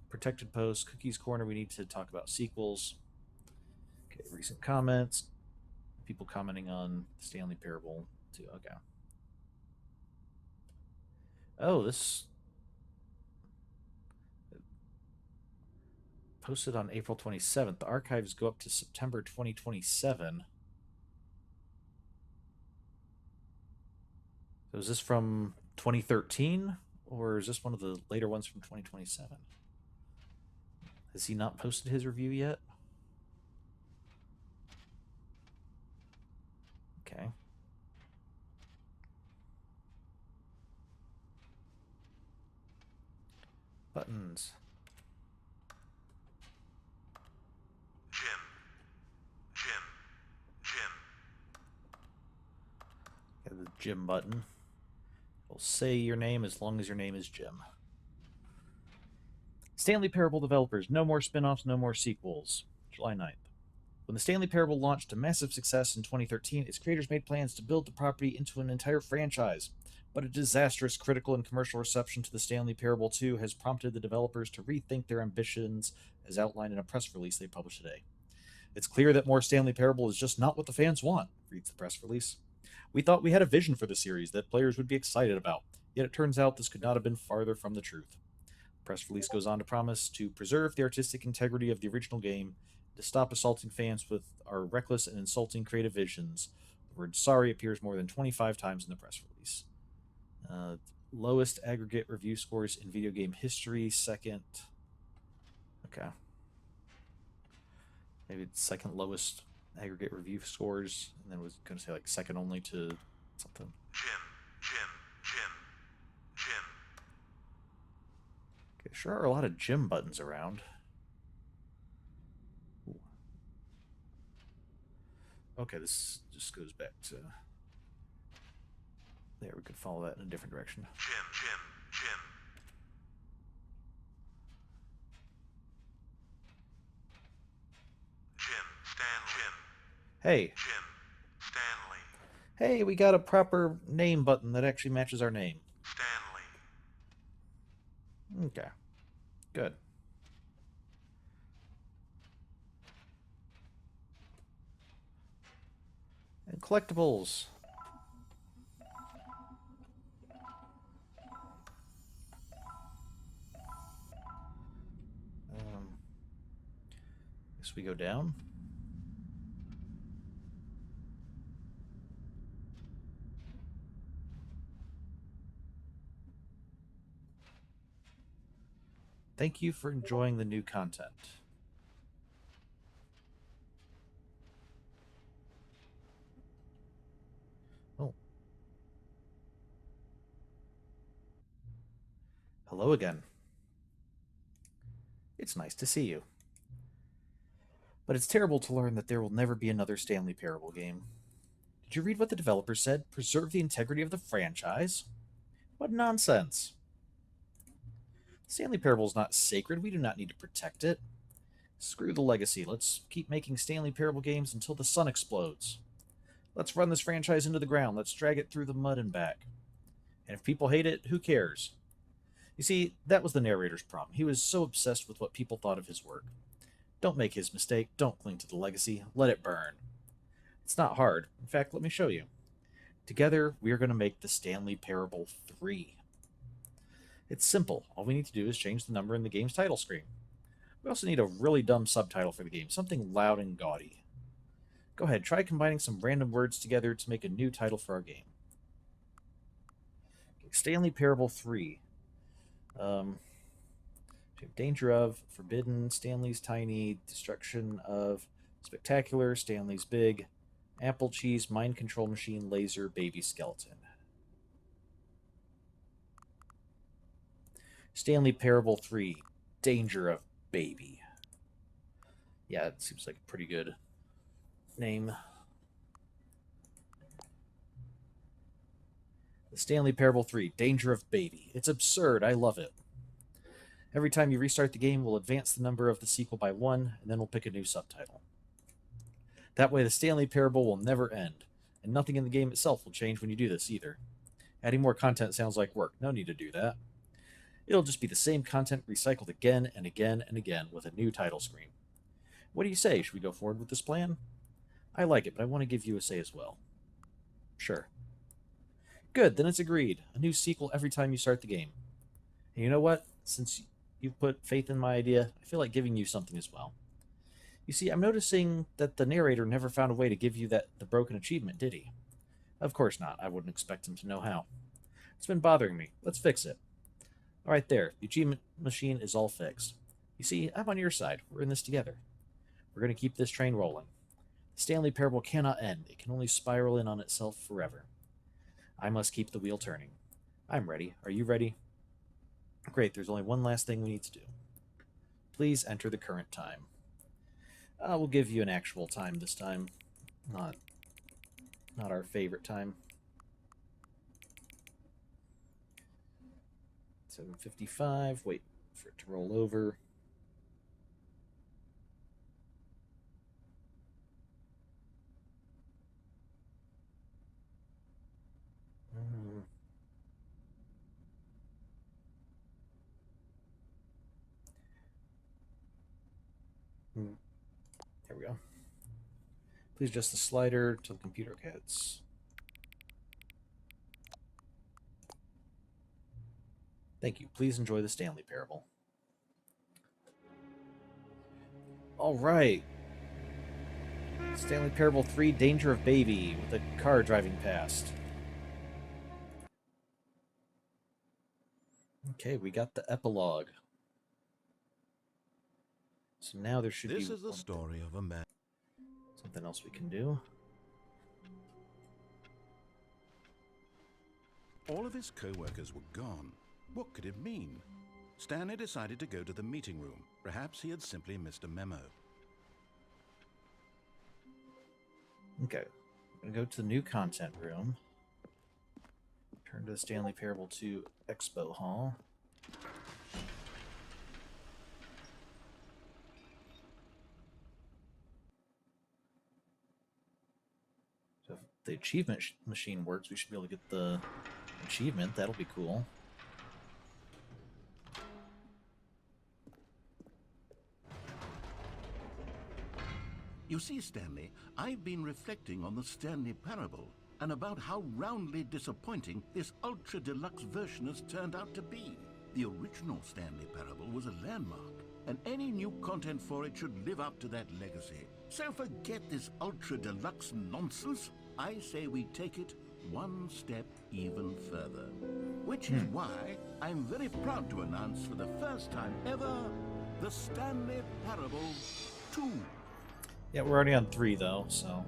Protected post. Cookies Corner. We need to talk about sequels. Okay, recent comments. People commenting on Stanley Parable 2. Okay. Oh, this posted on April 27th. The archives go up to September 2027. So is this from 2013, or is this one of the later ones from 2027? Has he not posted his review yet? Okay. Buttons. Jim. Got the Jim button. It'll say your name as long as your name is Jim. Stanley Parable developers, no more spin-offs, no more sequels. July 9th. When the Stanley Parable launched to massive success in 2013, its creators made plans to build the property into an entire franchise. but a disastrous critical and commercial reception to the Stanley Parable 2 has prompted the developers to rethink their ambitions as outlined in a press release they published today. It's clear that more Stanley Parable is just not what the fans want, reads the press release. We thought we had a vision for the series that players would be excited about, yet it turns out this could not have been farther from the truth. The press release goes on to promise to preserve the artistic integrity of the original game, to stop assaulting fans with our reckless and insulting creative visions. The word sorry appears more than 25 times in the press release. Uh, Lowest aggregate review scores in video game history, second. Okay. Maybe it's second lowest aggregate review scores, and then was going to say like second only to something. Jim. Okay, sure are a lot of Jim buttons around. Ooh. Okay, this just goes back to... There, we could follow that in a different direction. Jim. Hey. Jim. Stanley. Hey, we got a proper name button that actually matches our name. Stanley. Okay. Good. And collectibles. Guess we go down. Thank you for enjoying the new content. Oh. Hello again. It's nice to see you. But it's terrible to learn that there will never be another Stanley Parable game. Did you read what the developer said? Preserve the integrity of the franchise? What nonsense. Stanley Parable is not sacred. We do not need to protect it. Screw the legacy. Let's keep making Stanley Parable games until the sun explodes. Let's run this franchise into the ground. Let's drag it through the mud and back. And if people hate it, who cares? You see, that was the narrator's problem. He was so obsessed with what people thought of his work. Don't make his mistake. Don't cling to the legacy. Let it burn. It's not hard. In fact, let me show you. Together, we are going to make the Stanley Parable 3. It's simple. All we need to do is change the number in the game's title screen. We also need a really dumb subtitle for the game, something loud and gaudy. Go ahead, try combining some random words together to make a new title for our game. Stanley Parable 3. Danger of, Forbidden, Stanley's Tiny, Destruction of, Spectacular, Stanley's Big, Apple Cheese, Mind Control Machine, Laser, Baby Skeleton. Stanley Parable 3, Danger of Baby. Yeah, it seems like a pretty good name. The Stanley Parable 3, Danger of Baby. It's absurd. I love it. Every time you restart the game, we'll advance the number of the sequel by 1, and then we'll pick a new subtitle. That way, the Stanley Parable will never end, and nothing in the game itself will change when you do this either. Adding more content sounds like work. No need to do that. It'll just be the same content recycled again and again and again with a new title screen. What do you say? Should we go forward with this plan? I like it, but I want to give you a say as well. Sure. Good, then it's agreed. A new sequel every time you start the game. And you know what? Since you've put faith in my idea, I feel like giving you something as well. You see, I'm noticing that the narrator never found a way to give you the broken achievement, did he? Of course not. I wouldn't expect him to know how. It's been bothering me. Let's fix it. All right, there. The achievement machine is all fixed. You see, I'm on your side. We're in this together. We're going to keep this train rolling. The Stanley Parable cannot end. It can only spiral in on itself forever. I must keep the wheel turning. I'm ready. Are you ready? Great, there's only one last thing we need to do. Please enter the current time. We'll give you an actual time this time. Not our favorite time. 7:55. Wait for it to roll over. Please adjust the slider to the computer hits. Thank you. Please enjoy the Stanley Parable. All right. Stanley Parable 3, Danger of Baby, with a car driving past. Okay, we got the epilogue. So now there should be... This is the story of a man. Something else we can do. All of his co-workers were gone. What could it mean? Stanley decided to go to the meeting room. Perhaps he had simply missed a memo. Okay, I'm going to go to the new content room. Turn to the Stanley Parable 2 Expo Hall. So if the achievement machine works, we should be able to get the achievement. That'll be cool. You see, Stanley, I've been reflecting on the Stanley Parable and about how roundly disappointing this ultra-deluxe version has turned out to be. The original Stanley Parable was a landmark, and any new content for it should live up to that legacy. So forget this ultra-deluxe nonsense. I say we take it one step even further. Which is why I'm very proud to announce for the first time ever, the Stanley Parable 2. Yeah, we're already on 3, though, so...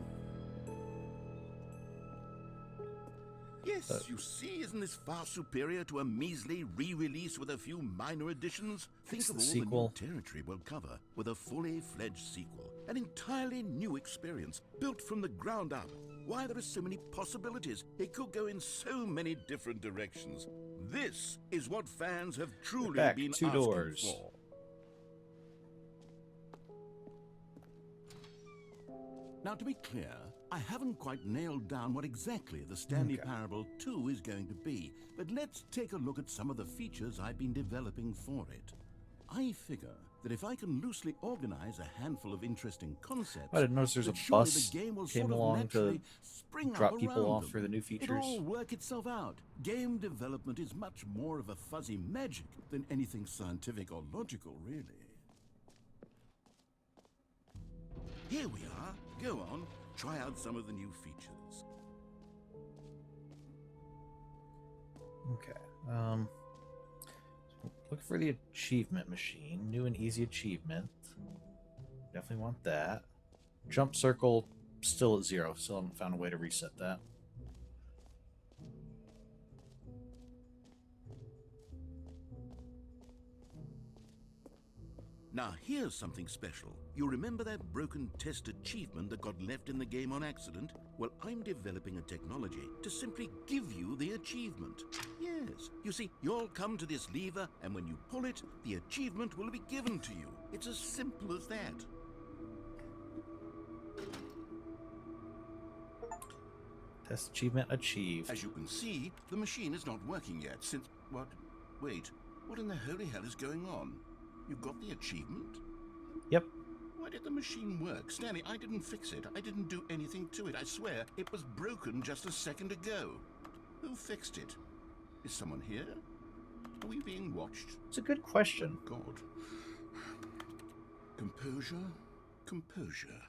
Yes, you see, isn't this far superior to a measly re-release with a few minor additions? Think of all the new territory we'll cover with a fully fledged sequel. An entirely new experience, built from the ground up. Why, there are so many possibilities. It could go in so many different directions. This is what fans have truly been two asking doors. for. Now, to be clear, I haven't quite nailed down what exactly the Stanley Parable 2 is going to be, but let's take a look at some of the features I've been developing for it. I figure that if I can loosely organize a handful of interesting concepts, I didn't notice there's a surely bus the game will came sort of along to naturally spring drop up people around off them. for the new features. It'll all work itself out. Game development is much more of a fuzzy magic than anything scientific or logical, really. Here we are. Go on, try out some of the new features. Okay. Look for the achievement machine. New and easy achievement. Definitely want that. Jump circle, still at 0. Still haven't found a way to reset that. Now, here's something special. You remember that broken test achievement that got left in the game on accident? Well, I'm developing a technology to simply give you the achievement. Yes. You see, you'll come to this lever, and when you pull it, the achievement will be given to you. It's as simple as that. Test achievement achieved. As you can see, the machine is not working yet since... What? Wait. What in the holy hell is going on? You got the achievement? Yep. Why did the machine work? Stanley, I didn't fix it. I didn't do anything to it. I swear, it was broken just a second ago. Who fixed it? Is someone here? Are we being watched? It's a good question. Oh, God. Composure. Composure.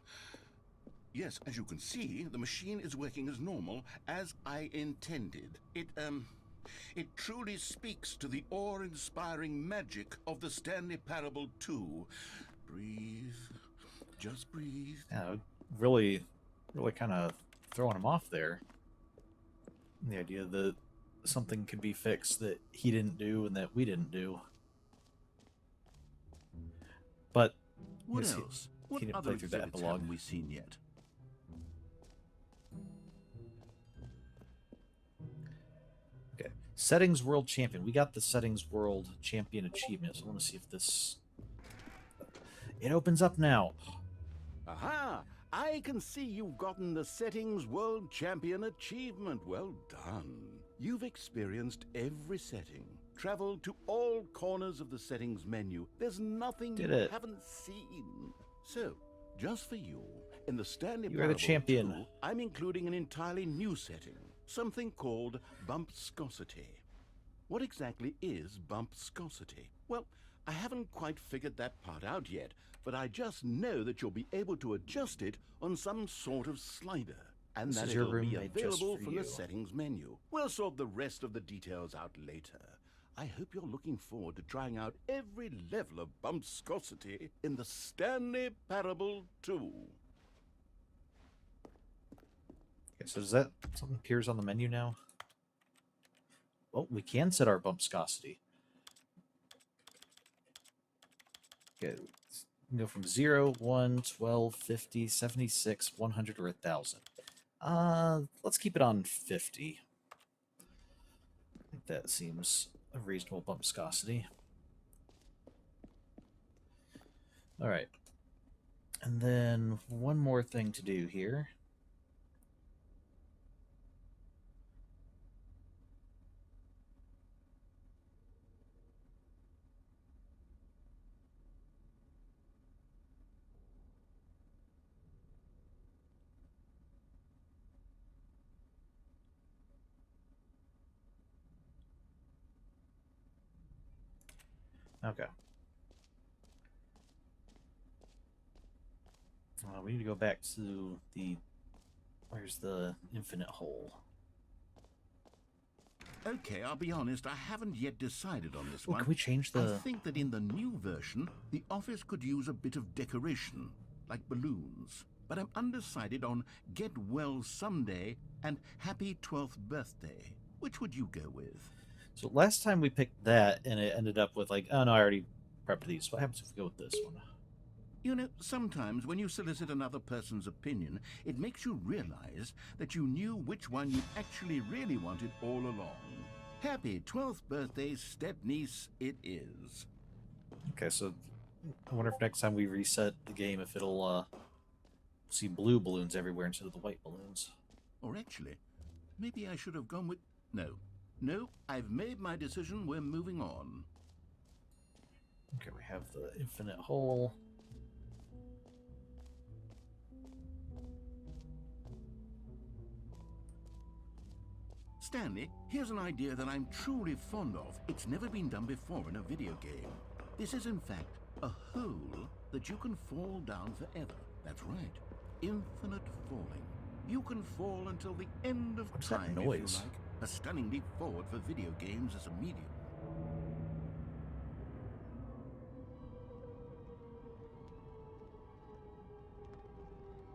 Yes, as you can see, the machine is working as normal, as I intended. It truly speaks to the awe-inspiring magic of the Stanley Parable 2. Breathe. Just breathe. Yeah, really kind of throwing him off there. The idea that something could be fixed that he didn't do and that we didn't do. But what else? What he didn't other play through the exhibits epilogue. haven't we seen yet? Okay. Settings World Champion. We got the Settings World Champion achievement, so I want to see if this... It opens up now. Aha! I can see you've gotten the Settings World Champion achievement. Well done. You've experienced every setting, traveled to all corners of the settings menu. There's nothing you haven't seen. So, Just for you, in the Stanley You are the Parable champion. 2, I'm including an entirely new setting, something called bumpscosity. What exactly is bumpscosity? Well, I haven't quite figured that part out yet, but I just know that you'll be able to adjust it on some sort of slider, and This that is your it'll room be made just available for from you. the settings menu. We'll sort the rest of the details out later. I hope you're looking forward to trying out every level of bumpscosity in the Stanley Parable 2. Okay, so does that something appears on the menu now? Oh, we can set our bumpscosity. Okay, we can go from 0, 1, 12, 50, 76, 100, or 1,000. Let's keep it on 50. I think that seems a reasonable bumpscosity. All right. And then one more thing to do here. Okay. We need to go back to the... Where's the infinite hole? Okay, I'll be honest, I haven't yet decided on this Oh, one. can we change the... I think that in the new version, the office could use a bit of decoration, like balloons. But I'm undecided on Get Well Someday and Happy 12th Birthday. Which would you go with? So last time we picked that, and it ended up with like, oh no, I already prepped these. What happens if we go with this one? You know, sometimes when you solicit another person's opinion, it makes you realize that you knew which one you actually really wanted all along. Happy 12th birthday, step-niece, it is. Okay, so I wonder if next time we reset the game, if it'll see blue balloons everywhere instead of the white balloons. Or actually, maybe I should have gone with... No, I've made my decision, we're moving on. Okay, we have the infinite hole. Stanley, here's an idea that I'm truly fond of. It's never been done before in a video game. This is, in fact, a hole that you can fall down forever. That's right. Infinite falling. You can fall until the end of What's that time, noise? if you like. A stunning leap forward for video games as a medium.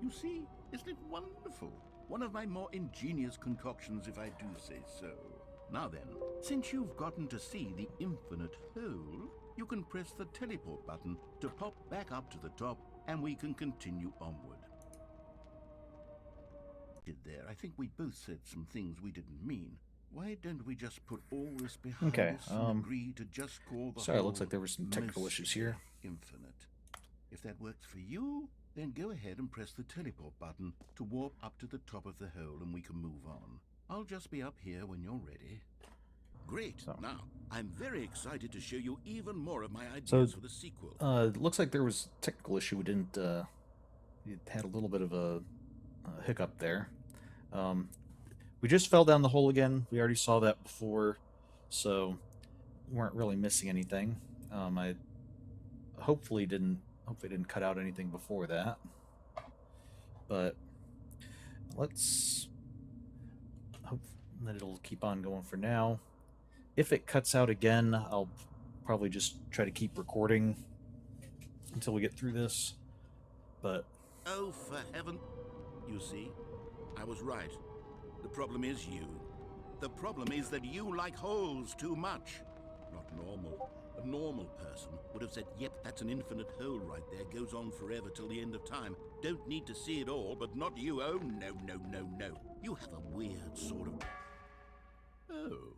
You see, isn't it wonderful? One of my more ingenious concoctions, if I do say so. Now then, since you've gotten to see the infinite hole, you can press the teleport button to pop back up to the top, and we can continue onward. There, I think we both said some things we didn't mean. Why don't we just put all this behind Okay, us and agree to just call the sorry, it whole looks like there were some technical issues mostly here. infinite. If that works for you, then go ahead and press the teleport button to warp up to the top of the hole and we can move on. I'll just be up here when you're ready. Great. So- Now, I'm very excited to show you even more of my ideas So, for the sequel. It looks like there was a technical issue. We didn't. It had a little bit of a hiccup there. We just fell down the hole again. We already saw that before, so we weren't really missing anything. I hopefully didn't cut out anything before that. But let's hope that it'll keep on going for now. If it cuts out again, I'll probably just try to keep recording until we get through this. But Oh, for heaven... You see, I was right. The problem is you. The problem is that you like holes too much. Not normal. A normal person would have said, yep, that's an infinite hole right there. Goes on forever till the end of time. Don't need to see it all, but not you. Oh, no, no, no, no. You have a weird sort of... Oh.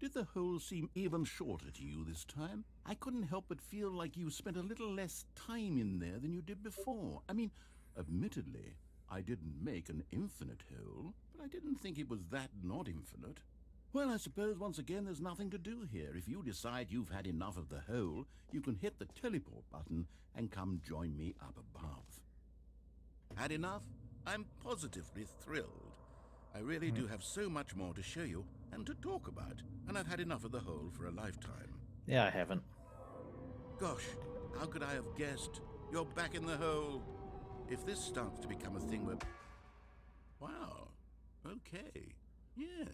Did the hole seem even shorter to you this time? I couldn't help but feel like you spent a little less time in there than you did before. I mean, admittedly, I didn't make an infinite hole, but I didn't think it was that not infinite. Well, I suppose once again there's nothing to do here. If you decide you've had enough of the hole, you can hit the teleport button and come join me up above. Had enough? I'm positively thrilled. I really do have so much more to show you and to talk about, and I've had enough of the hole for a lifetime. Yeah, I haven't. Gosh, how could I have guessed? You're back in the hole. If this starts to become a thing where... Wow. Okay. Yes.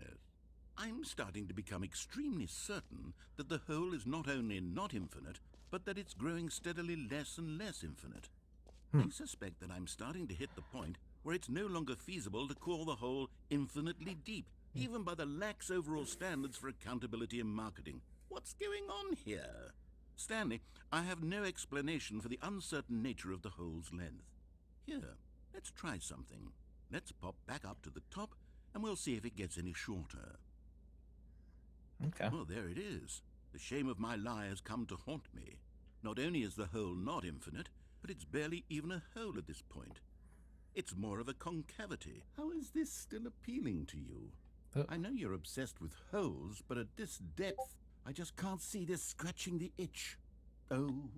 I'm starting to become extremely certain that the hole is not only not infinite, but that it's growing steadily less and less infinite. I suspect that I'm starting to hit the point where it's no longer feasible to call the hole infinitely deep, even by the lax overall standards for accountability and marketing. What's going on here? Stanley, I have no explanation for the uncertain nature of the hole's length. Here, let's try something. Let's pop back up to the top, and we'll see if it gets any shorter. Okay. Well, there it is. The shame of my lie has come to haunt me. Not only is the hole not infinite, but it's barely even a hole at this point. It's more of a concavity. How is this still appealing to you? I know you're obsessed with holes, but at this depth, I just can't see this scratching the itch. Oh,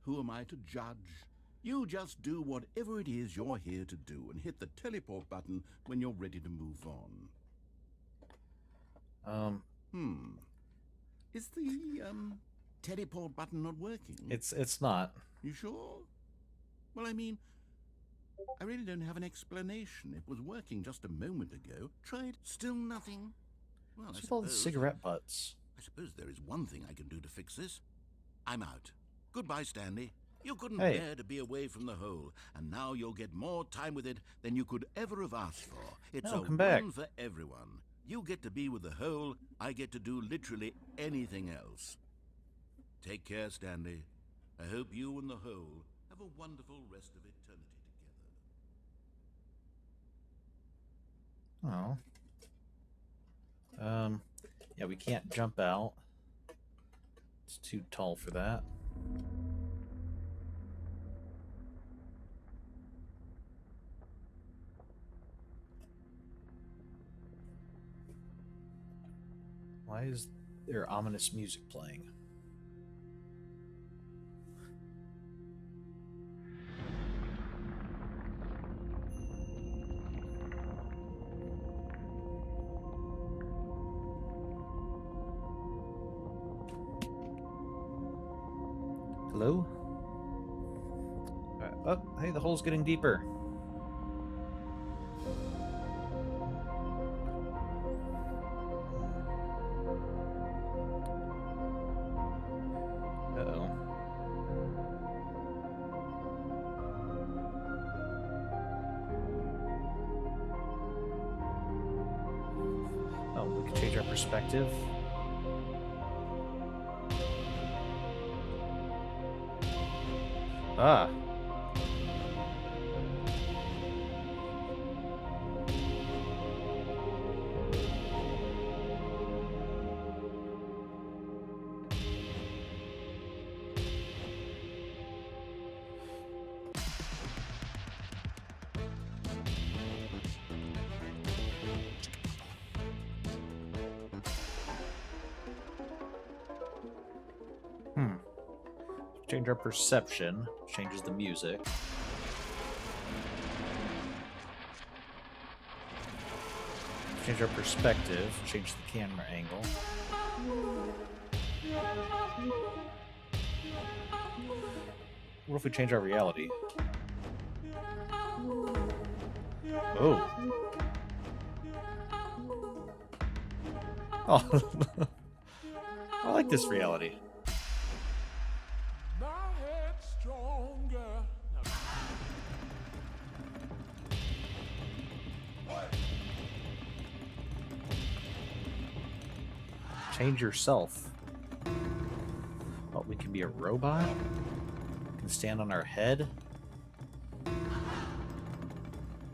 who am I to judge? You just do whatever it is you're here to do and hit the teleport button when you're ready to move on. Is the, teleport button not working? It's not. You sure? Well, I mean, I really don't have an explanation. It was working just a moment ago. Tried, still nothing. Well, What's with all the cigarette butts? I suppose there is one thing I can do to fix this. I'm out. Goodbye, Stanley. You couldn't Hey. bear to be away from the hole, and now you'll get more time with it than you could ever have asked for. It's No, a come back. win for everyone. You get to be with the hole, I get to do literally anything else. Take care, Stanley. I hope you and the hole have a wonderful rest of eternity together. Oh. Yeah, we can't jump out. It's too tall for that. Why is there ominous music playing? Hello? Oh, hey, the hole's getting deeper. Uh-oh. Oh, we can change our perspective. Ah. Change our perception. Changes the music. Change our perspective. Change the camera angle. What if we change our reality? Oh. Oh. I like this reality. Change yourself. Oh, we can be a robot? We can stand on our head?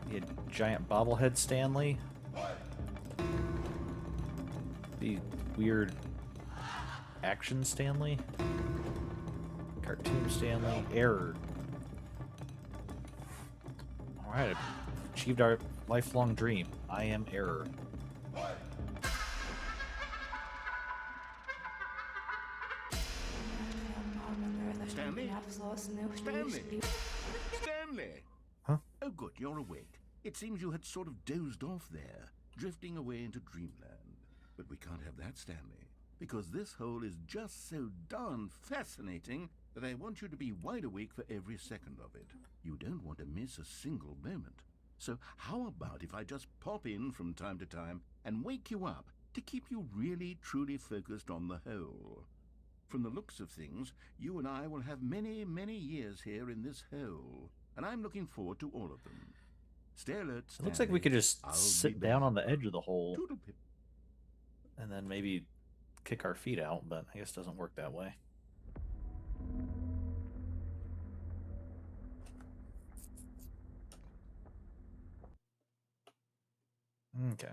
Be a giant bobblehead Stanley? Be weird action Stanley? Cartoon Stanley? Error. Alright, achieved our lifelong dream. I am Error. Stanley? Stanley? Stanley! Huh? Oh, good, you're awake. It seems you had sort of dozed off there, drifting away into dreamland. But we can't have that, Stanley, because this hole is just so darn fascinating that I want you to be wide awake for every second of it. You don't want to miss a single moment. So how about if I just pop in from time to time and wake you up to keep you really, truly focused on the hole? From the looks of things, you and I will have many, many years here in this hole, and I'm looking forward to all of them. Stay alert, It looks like we could just I'll sit be down back. on the edge of the hole Toodle-pip. and then maybe kick our feet out, but I guess it doesn't work that way. Okay.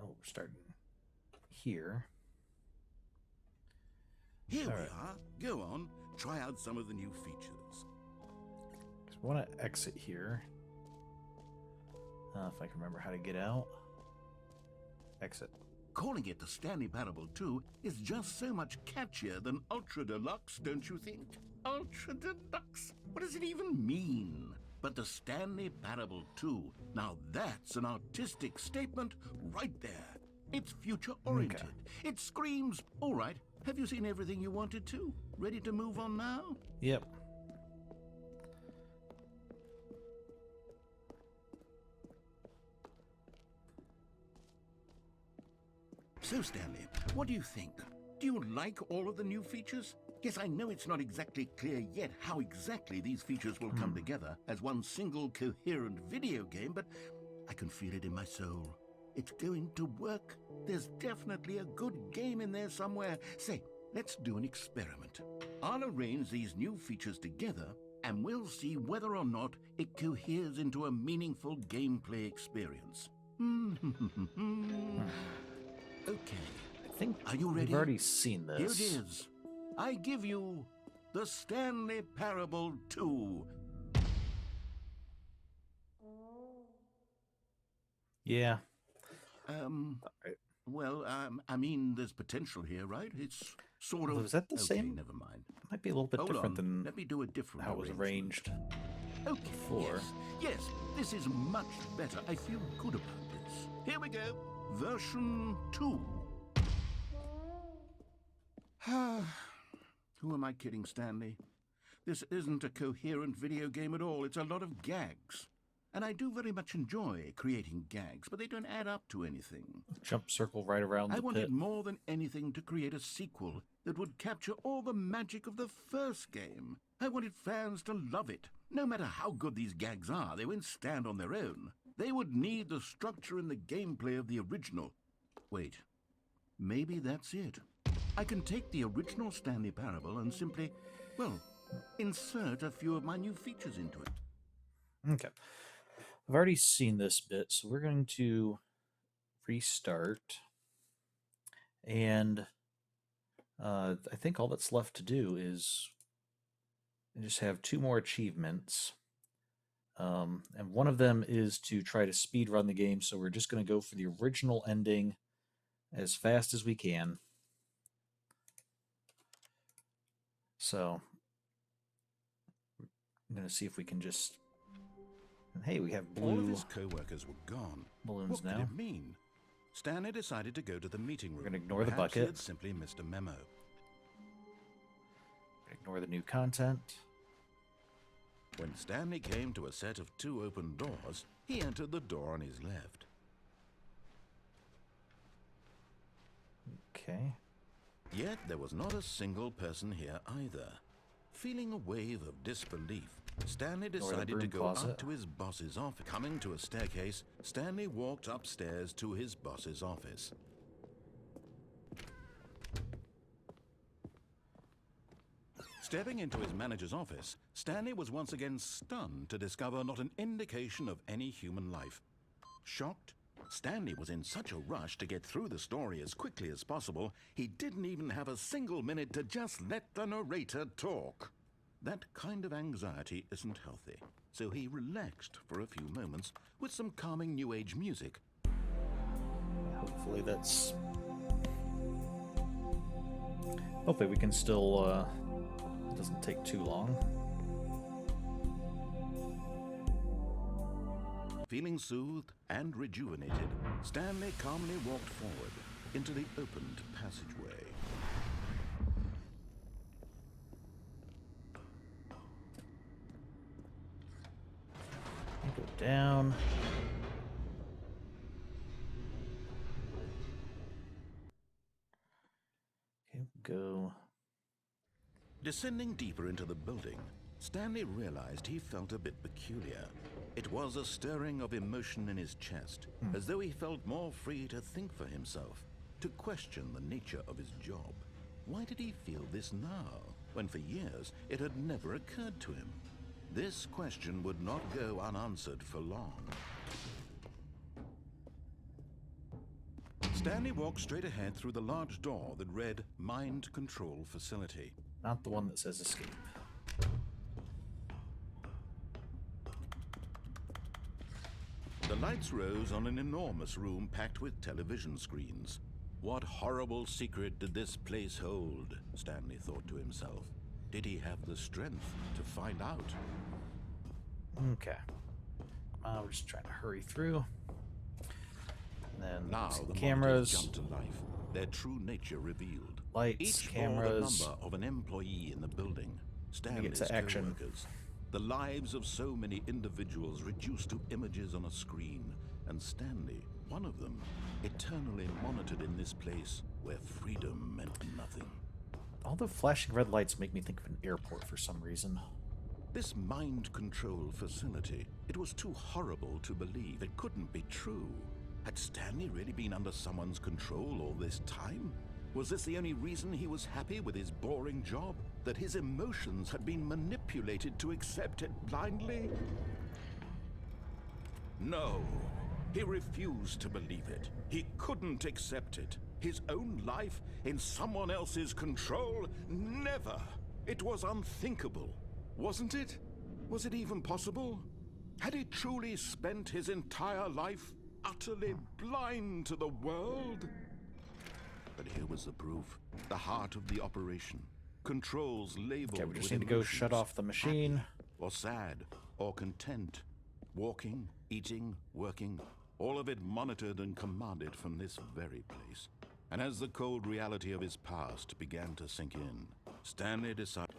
Oh, we're starting here. Here All we right. are. Go on, try out some of the new features. So we want to exit here. If I can remember how to get out. Exit. Calling it the Stanley Parable 2 is just so much catchier than Ultra Deluxe, don't you think? Ultra Deluxe? What does it even mean? But the Stanley Parable 2, now that's an artistic statement right there. It's future-oriented. Okay. It screams, all right, have you seen everything you wanted to? Ready to move on now? Yep. So, Stanley, what do you think? Do you like all of the new features? Yes, I know it's not exactly clear yet how exactly these features will come together as one single coherent video game, but I can feel it in my soul. It's going to work. There's definitely a good game in there somewhere. Say, let's do an experiment. I'll arrange these new features together, and we'll see whether or not it coheres into a meaningful gameplay experience. Okay. I think Are you ready? we've already seen this. Here it is. I give you the Stanley Parable 2. Yeah. Right. Well, I mean, there's potential here, right? It's sort of... Was that the okay, same? never mind. Might be a little bit Hold different on. than Let me do a different how it was arrangement. arranged. Okay, before. yes, this is much better. I feel good about this. Here we go. Version 2. Who am I kidding, Stanley? This isn't a coherent video game at all. It's a lot of gags. And I do very much enjoy creating gags, but they don't add up to anything. Jump circle right around I the wanted pit. more than anything to create a sequel that would capture all the magic of the first game. I wanted fans to love it. No matter how good these gags are, they won't stand on their own. They would need the structure and the gameplay of the original. Wait, maybe that's it. I can take the original Stanley Parable and simply, well, insert a few of my new features into it. Okay. I've already seen this bit, so we're going to restart. And I think all that's left to do is just have 2 more achievements. And one of them is to try to speed run the game, so we're just going to go for the original ending as fast as we can. So I'm going to see if we can just... And hey, we have All of blue his co-workers were gone. balloons What now. could it mean? Stanley decided to go to the meeting room. gonna ignore the Perhaps he bucket. had simply missed a memo. Ignore the new content. When Stanley came to a set of 2 open doors, he entered the door on his left. Okay. Yet there was not a single person here either. Feeling a wave of disbelief, Stanley the decided to broom go closet. up to his boss's office. Coming to a staircase, Stanley walked upstairs to his boss's office. Stepping into his manager's office, Stanley was once again stunned to discover not an indication of any human life. Shocked, Stanley was in such a rush to get through the story as quickly as possible, he didn't even have a single minute to just let the narrator talk. That kind of anxiety isn't healthy, so he relaxed for a few moments with some calming New Age music. Hopefully that's... Hopefully we can still, it doesn't take too long. Feeling soothed and rejuvenated, Stanley calmly walked forward into the opened passageway. Go down. Okay, go. Descending deeper into the building, Stanley realized he felt a bit peculiar. It was a stirring of emotion in his chest, as though he felt more free to think for himself, to question the nature of his job. Why did he feel this now, when for years it had never occurred to him? This question would not go unanswered for long. Stanley walked straight ahead through the large door that read Mind Control Facility. Not the one that says escape. The lights rose on an enormous room packed with television screens. What horrible secret did this place hold? Stanley thought to himself. Did he have the strength to find out? Okay. We're just trying to hurry through. And then Now the cameras, monitors jumped to life, their true nature revealed. lights, Each cameras. bore the number of an employee in the building. Stanley's to action. co-workers. The lives of so many individuals reduced to images on a screen. And Stanley, one of them, eternally monitored in this place where freedom meant nothing. All the flashing red lights make me think of an airport for some reason. This mind control facility, it was too horrible to believe. It couldn't be true. Had Stanley really been under someone's control all this time? Was this the only reason he was happy with his boring job? That his emotions had been manipulated to accept it blindly? No, he refused to believe it. He couldn't accept it. His own life in someone else's control? Never! It was unthinkable. Wasn't it? Was it even possible? Had he truly spent his entire life utterly blind to the world? But here was the proof. The heart of the operation. Controls labeled Okay, we just with need to go emotions, shut off the machine. happy or sad or content. Walking, eating, working, all of it monitored and commanded from this very place. And as the cold reality of his past began to sink in, Stanley decided...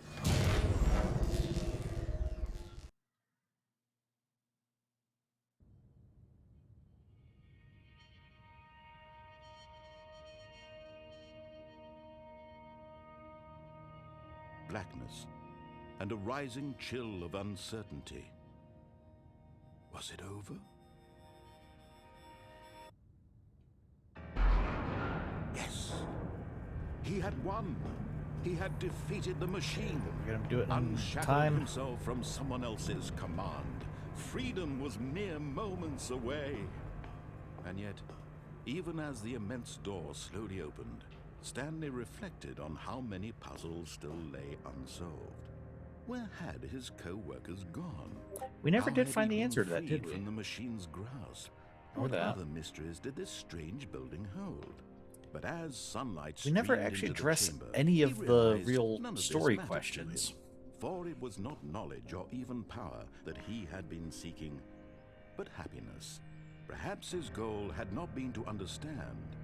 blackness and a rising chill of uncertainty. Was it over? Yes. He had won. He had defeated the machine. We're gonna do it in Unshackled time. himself from someone else's command. Freedom was mere moments away. And yet, even as the immense door slowly opened, Stanley reflected on how many puzzles still lay unsolved. Where had his co-workers gone? We never How did had find he the been answer to that, freed did we? from the machine's grasp? Or What that. other mysteries did this strange building hold? But as sunlight We never streamed actually into the addressed chamber, any he of the realized real none of this story mattered to questions. him, for it was not knowledge or even power that he had been seeking, but happiness. Perhaps his goal had not been to understand,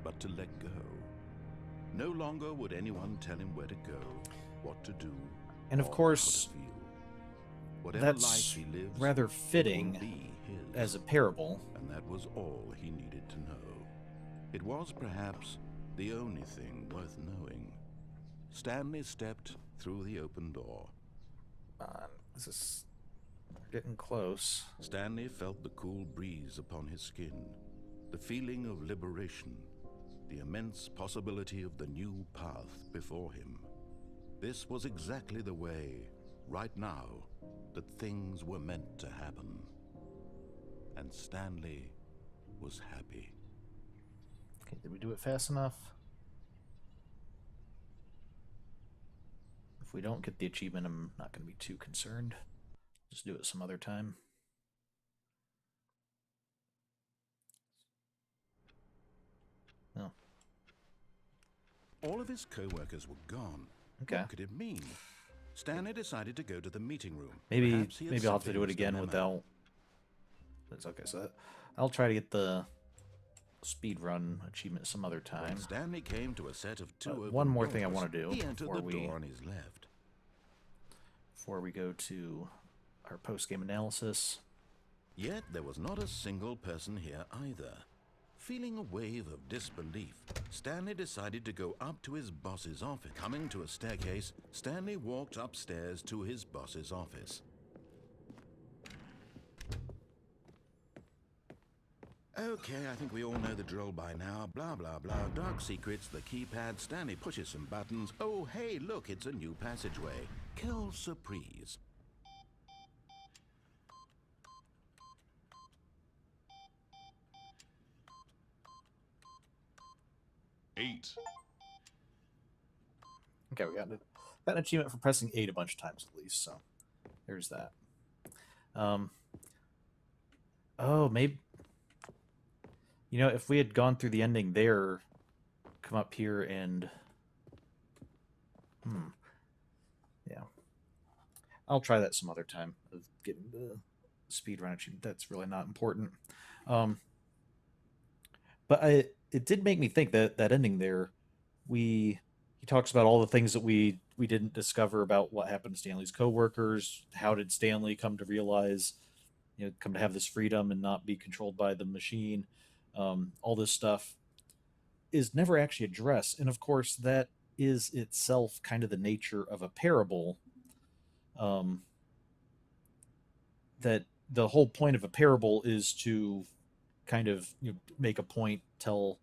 but to let go. No longer would anyone tell him where to go, what to do, And of or course, how to feel. Whatever that's life he lives, rather it will fitting be his. as a parable. And that was all he needed to know. It was perhaps the only thing worth knowing. Stanley stepped through the open door. This is getting close. Stanley felt the cool breeze upon his skin, the feeling of liberation, the immense possibility of the new path before him. This was exactly the way, right now, that things were meant to happen. And Stanley was happy. Okay, did we do it fast enough? If we don't get the achievement, I'm not going to be too concerned. Just do it some other time. All of his co-workers were gone. Okay. What could it mean? Stanley decided to go to the meeting room. Maybe Perhaps he had maybe I'll have to something do it missed the again memo. without. That's okay. So I'll try to get the speed run achievement some other When time. Stanley came to a set of two open One more thing I doors, want to do he entered before the we door on his left. go to our post-game analysis. Yet there was not a single person here either. Feeling a wave of disbelief, Stanley decided to go up to his boss's office. Coming to a staircase, Stanley walked upstairs to his boss's office. Okay, I think we all know the drill by now. Blah, blah, blah. Dark secrets, the keypad. Stanley pushes some buttons. Oh, hey, look, it's a new passageway. Quelle surprise. Okay, we got an achievement for pressing 8 a bunch of times at least, so there's that. Oh, maybe, you know, if we had gone through the ending there, come up here and yeah, I'll try that some other time of getting the speed run achievement. That's really not important. But it did make me think that that ending there, he talks about all the things that we didn't discover about what happened to Stanley's coworkers. How did Stanley come to realize, you know, come to have this freedom and not be controlled by the machine? All this stuff is never actually addressed, and of course that is itself kind of the nature of a parable. Um, that the whole point of a parable is to kind of, you know, make a point, tell,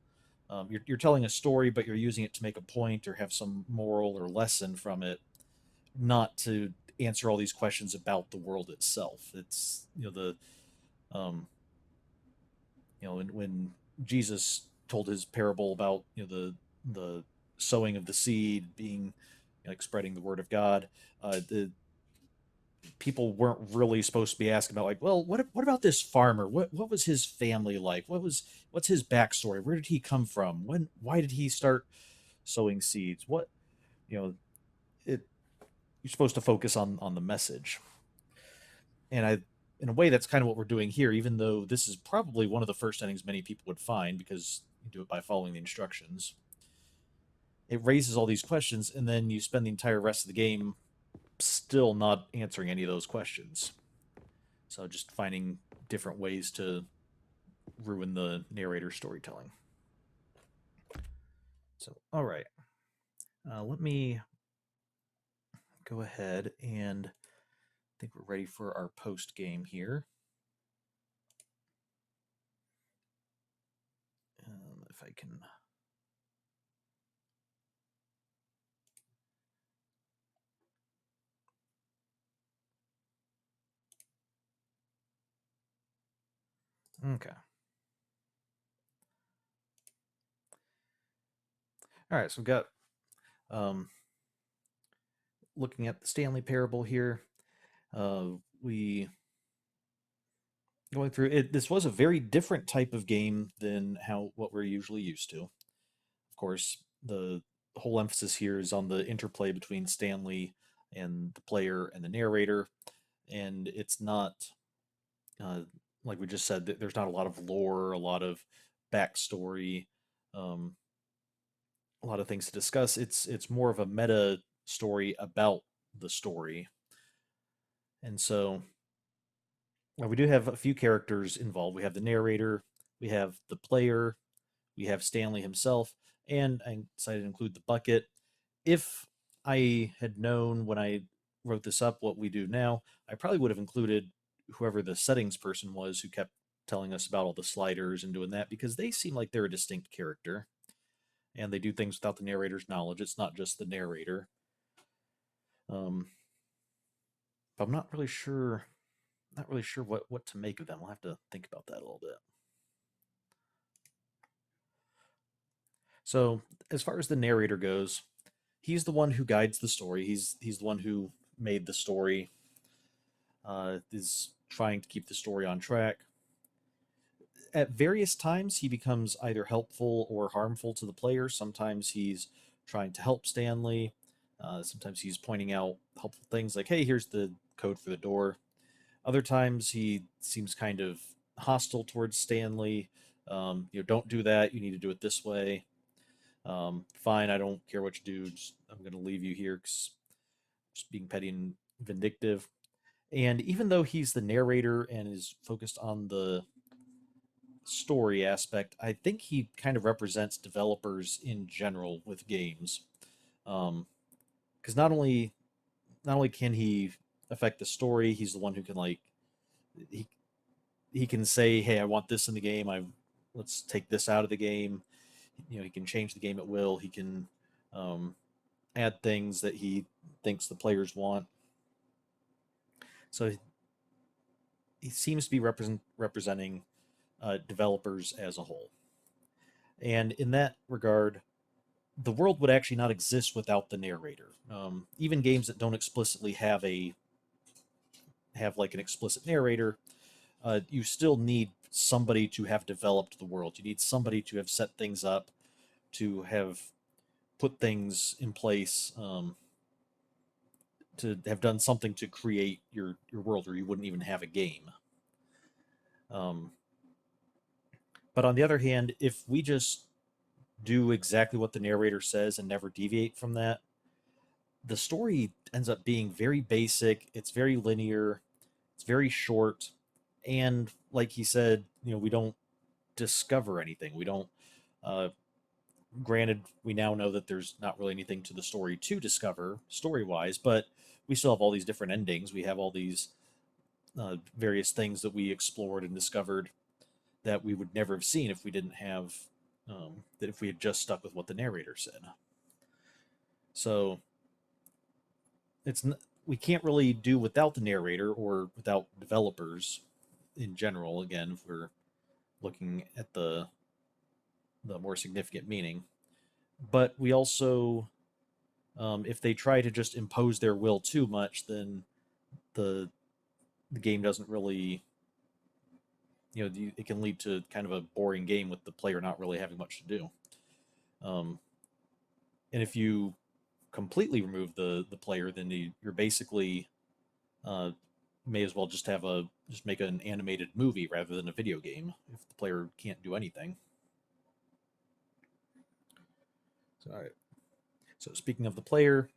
you're telling a story, but you're using it to make a point or have some moral or lesson from it, not to answer all these questions about the world itself. It's, you know, the you know, when Jesus told his parable about, you know, the sowing of the seed being, you know, like spreading the word of God, the people weren't really supposed to be asking about, like, well, what about this farmer? What was his family like? What's his backstory? Where did he come from? Why did he start sowing seeds? What, you know, it you're supposed to focus on the message. And in a way, that's kind of what we're doing here, even though this is probably one of the first endings many people would find because you do it by following the instructions. It raises all these questions, and then you spend the entire rest of the game still not answering any of those questions. So just finding different ways to ruin the narrator's storytelling. So, all right. Let me go ahead and I think we're ready for our post game here. If I can. Okay. All right, so we've got looking at the Stanley Parable here. We going through it. This was a very different type of game than what we're usually used to. Of course, the whole emphasis here is on the interplay between Stanley and the player and the narrator, and it's not uh, like we just said, there's not a lot of lore, a lot of backstory, um, a lot of things to discuss. It's more of a meta story about the story, and so we do have a few characters involved. We have the narrator, we have the player, we have Stanley himself, and I decided to include the bucket. If I had known when I wrote this up what we do now, I probably would have included whoever the settings person was who kept telling us about all the sliders and doing that, because they seem like they're a distinct character and they do things without the narrator's knowledge. It's not just the narrator. But I'm not really sure what to make of them. We'll have to think about that a little bit. So, as far as the narrator goes, he's the one who guides the story. He's the one who made the story. Is trying to keep the story on track. At various times, he becomes either helpful or harmful to the player. Sometimes he's trying to help Stanley. Sometimes he's pointing out helpful things like, hey, here's the code for the door. Other times he seems kind of hostile towards Stanley. Don't do that. You need to do it this way. Fine, I don't care what you do. I'm going to leave you here because just being petty and vindictive. And even though he's the narrator and is focused on the story aspect, I think he kind of represents developers in general with games. Because not only can he affect the story, he's the one who can he he can say, "Hey, I want this in the game. Let's take this out of the game." He can change the game at will. He can add things that he thinks the players want. So he seems to be representing developers as a whole. And in that regard, the world would actually not exist without the narrator. Even games that don't explicitly have like an explicit narrator, you still need somebody to have developed the world. You need somebody to have set things up, to have put things in place, to have done something to create your world, or you wouldn't even have a game. But on the other hand, if we just do exactly what the narrator says and never deviate from that, the story ends up being very basic. It's very linear. It's very short. And like he said, we don't discover anything. We don't, granted, we now know that there's not really anything to the story to discover story-wise, but we still have all these different endings. We have all these various things that we explored and discovered that we would never have seen if we didn't have that if we had just stuck with what the narrator said. So we can't really do without the narrator or without developers in general. Again, if we're looking at the more significant meaning, but we also, if they try to just impose their will too much, then the game doesn't really, it can lead to kind of a boring game with the player not really having much to do. And if you completely remove the player, then you're basically may as well just make an animated movie rather than a video game if the player can't do anything. So, all right. So speaking of the player,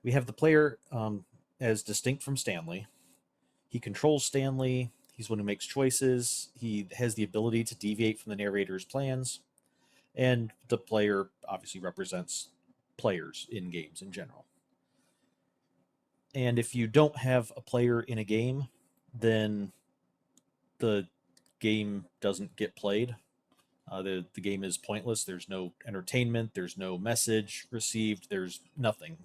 we have the player as distinct from Stanley. He controls Stanley. He's one who makes choices. He has the ability to deviate from the narrator's plans. And the player obviously represents players in games in general. And if you don't have a player in a game, then the game doesn't get played. The game is pointless. There's no entertainment. There's no message received. There's nothing.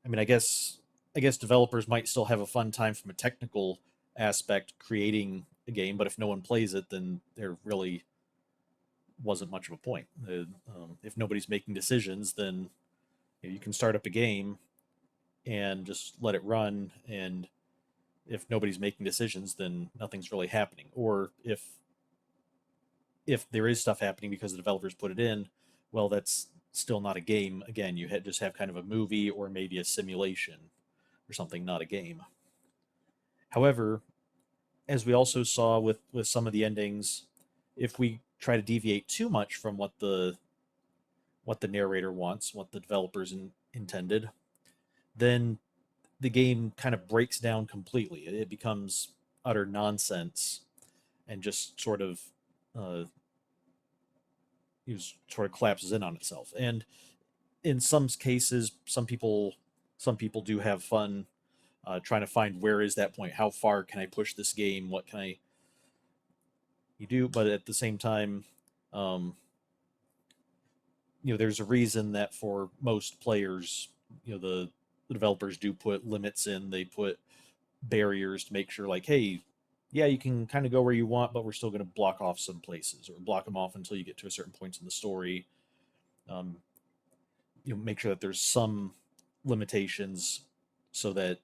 I guess developers might still have a fun time from a technical aspect creating a game, but if no one plays it, then there really wasn't much of a point. If nobody's making decisions, then you can start up a game and just let it run, and if nobody's making decisions, then nothing's really happening. Or if there is stuff happening because the developers put it in, well, that's still not a game. Again, you just have kind of a movie or maybe a simulation or something, not a game. However, as we also saw with some of the endings, if we try to deviate too much from what the narrator wants, what the developers intended, then the game kind of breaks down completely. It becomes utter nonsense and just sort of collapses in on itself. And in some cases, some people do have fun trying to find where is that point, how far can I push this game, what can you do. But at the same time, there's a reason that for most players, the developers do put limits in. They put barriers to make sure, like, hey, yeah, you can kind of go where you want, but we're still going to block off some places, or block them off until you get to a certain point in the story. Make sure that there's some limitations so that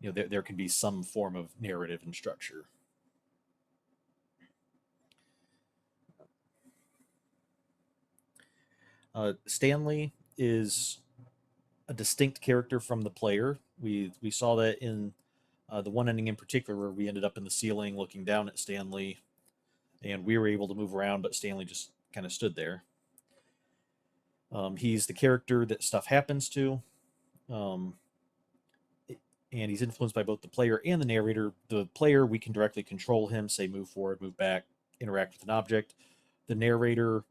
there can be some form of narrative and structure. . Stanley is a distinct character from the player. We saw that in the one ending in particular, where we ended up in the ceiling looking down at Stanley, and we were able to move around, but Stanley just kind of stood there. He's the character that stuff happens to, um, and he's influenced by both the player and the narrator. The player, we can directly control him, say move forward, move back, interact with an object. The narrator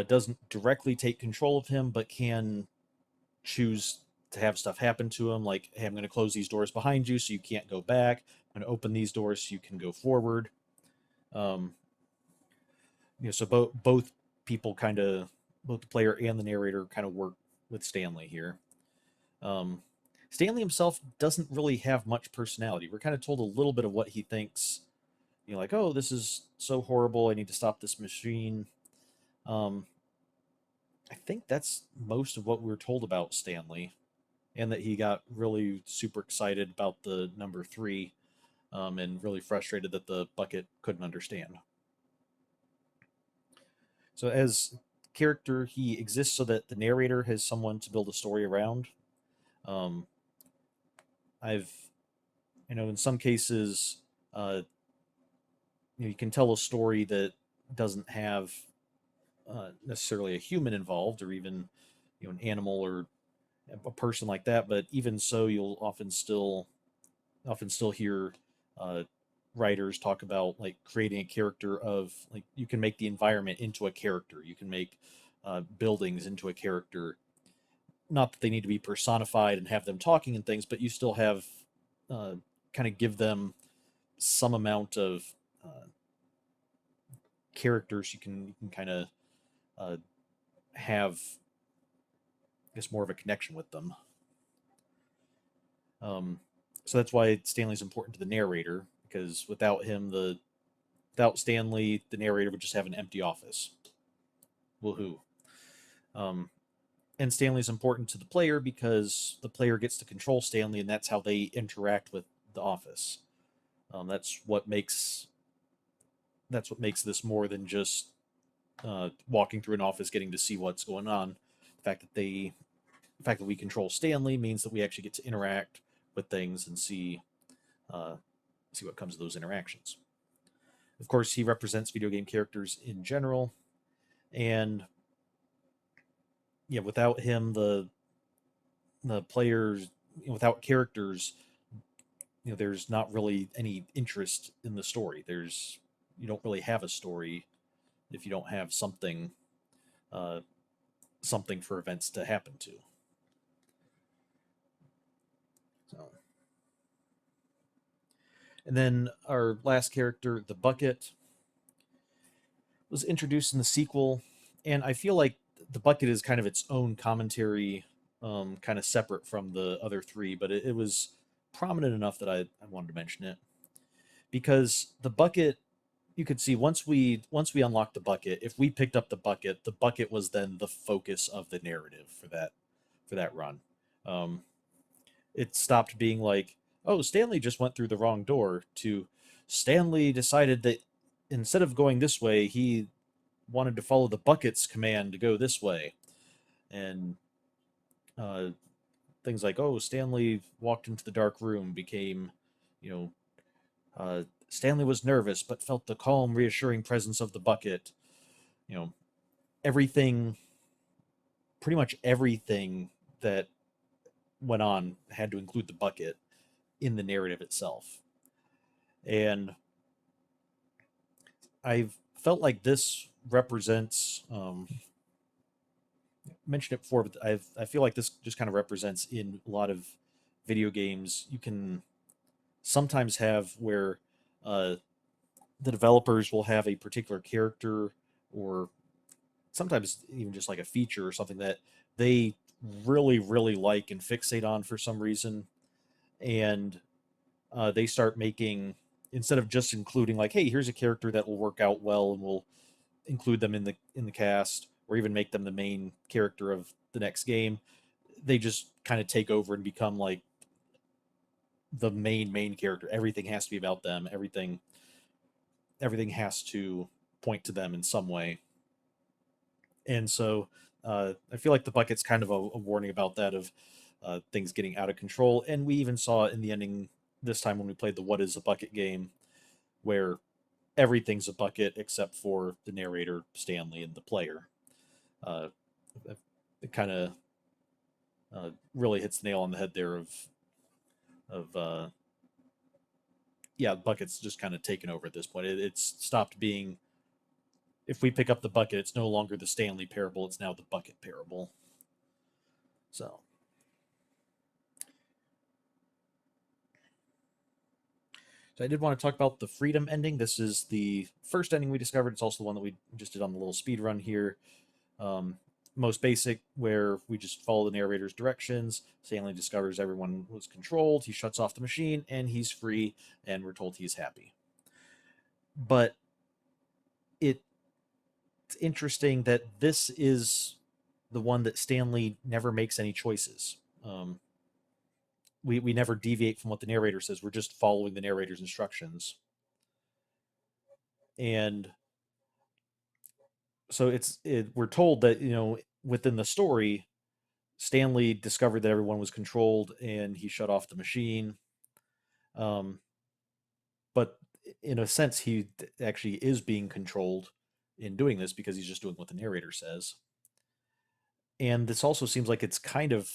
doesn't directly take control of him, but can choose to have stuff happen to him, like, hey, I'm going to close these doors behind you so you can't go back. I'm going to open these doors so you can go forward. Um, so both people kind of, both the player and the narrator kind of work with Stanley here. Stanley himself doesn't really have much personality. We're kind of told a little bit of what he thinks. Like, oh, this is so horrible. I need to stop this machine. I think that's most of what we were told about Stanley, and that he got really super excited about the number 3, and really frustrated that the bucket couldn't understand. So as character, he exists so that the narrator has someone to build a story around. Um, I've, in some cases, you can tell a story that doesn't have necessarily a human involved, or even an animal or a person like that. But even so, you'll often still hear writers talk about like creating a character of, like, you can make the environment into a character, you can make buildings into a character. Not that they need to be personified and have them talking and things, but you still have kind of give them some amount of characters. You can kind of have, I guess, more of a connection with them. So that's why Stanley's important to the narrator, because without Stanley, the narrator would just have an empty office. Woohoo. Um, and Stanley's important to the player because the player gets to control Stanley, and that's how they interact with the office. That's what makes this more than just walking through an office, getting to see what's going on. The fact that we control Stanley means that we actually get to interact with things and see what comes of those interactions. Of course, he represents video game characters in general, and without him, the players, without characters, there's not really any interest in the story. You don't really have a story if you don't have something for events to happen to. So, and then our last character, the bucket, was introduced in the sequel, and I feel like the bucket is kind of its own commentary, kind of separate from the other 3, but it was prominent enough that I wanted to mention it, because the bucket, you could see once we unlocked the bucket, if we picked up the bucket was then the focus of the narrative for that run. It stopped being like, oh, Stanley just went through the wrong door, to Stanley decided that instead of going this way, he wanted to follow the bucket's command to go this way. And things like, oh, Stanley walked into the dark room, became, Stanley was nervous but felt the calm, reassuring presence of the bucket. Everything, pretty much everything that went on had to include the bucket in the narrative itself. And I've felt like this represents, mentioned it before, but I feel like this just kind of represents in a lot of video games. You can sometimes have where the developers will have a particular character, or sometimes even just like a feature or something that they really, really like and fixate on for some reason. And they start making, instead of just including like, hey, here's a character that will work out well and we'll include them in the cast, or even make them the main character of the next game, they just kind of take over and become like the main character. Everything has to be about them. Everything has to point to them in some way. And so I feel like the bucket's kind of a warning about that of things getting out of control, and we even saw it in the ending this time when we played the "What Is a Bucket" game, where everything's a bucket except for the narrator, Stanley, and the player. Uh, it kind of really hits the nail on the head there of yeah, bucket's just kind of taken over at this point. It's stopped being, if we pick up the bucket, it's no longer the Stanley Parable, it's now the Bucket Parable. So I did want to talk about the freedom ending. This is the first ending we discovered. It's also the one that we just did on the little speed run here. Most basic, where we just follow the narrator's directions. Stanley discovers everyone was controlled. He shuts off the machine, and he's free, and we're told he's happy. But it's interesting that this is the one that Stanley never makes any choices. We never deviate from what the narrator says. We're just following the narrator's instructions. And so we're told that, within the story, Stanley discovered that everyone was controlled and he shut off the machine. But in a sense, he actually is being controlled in doing this because he's just doing what the narrator says. And this also seems like it's kind of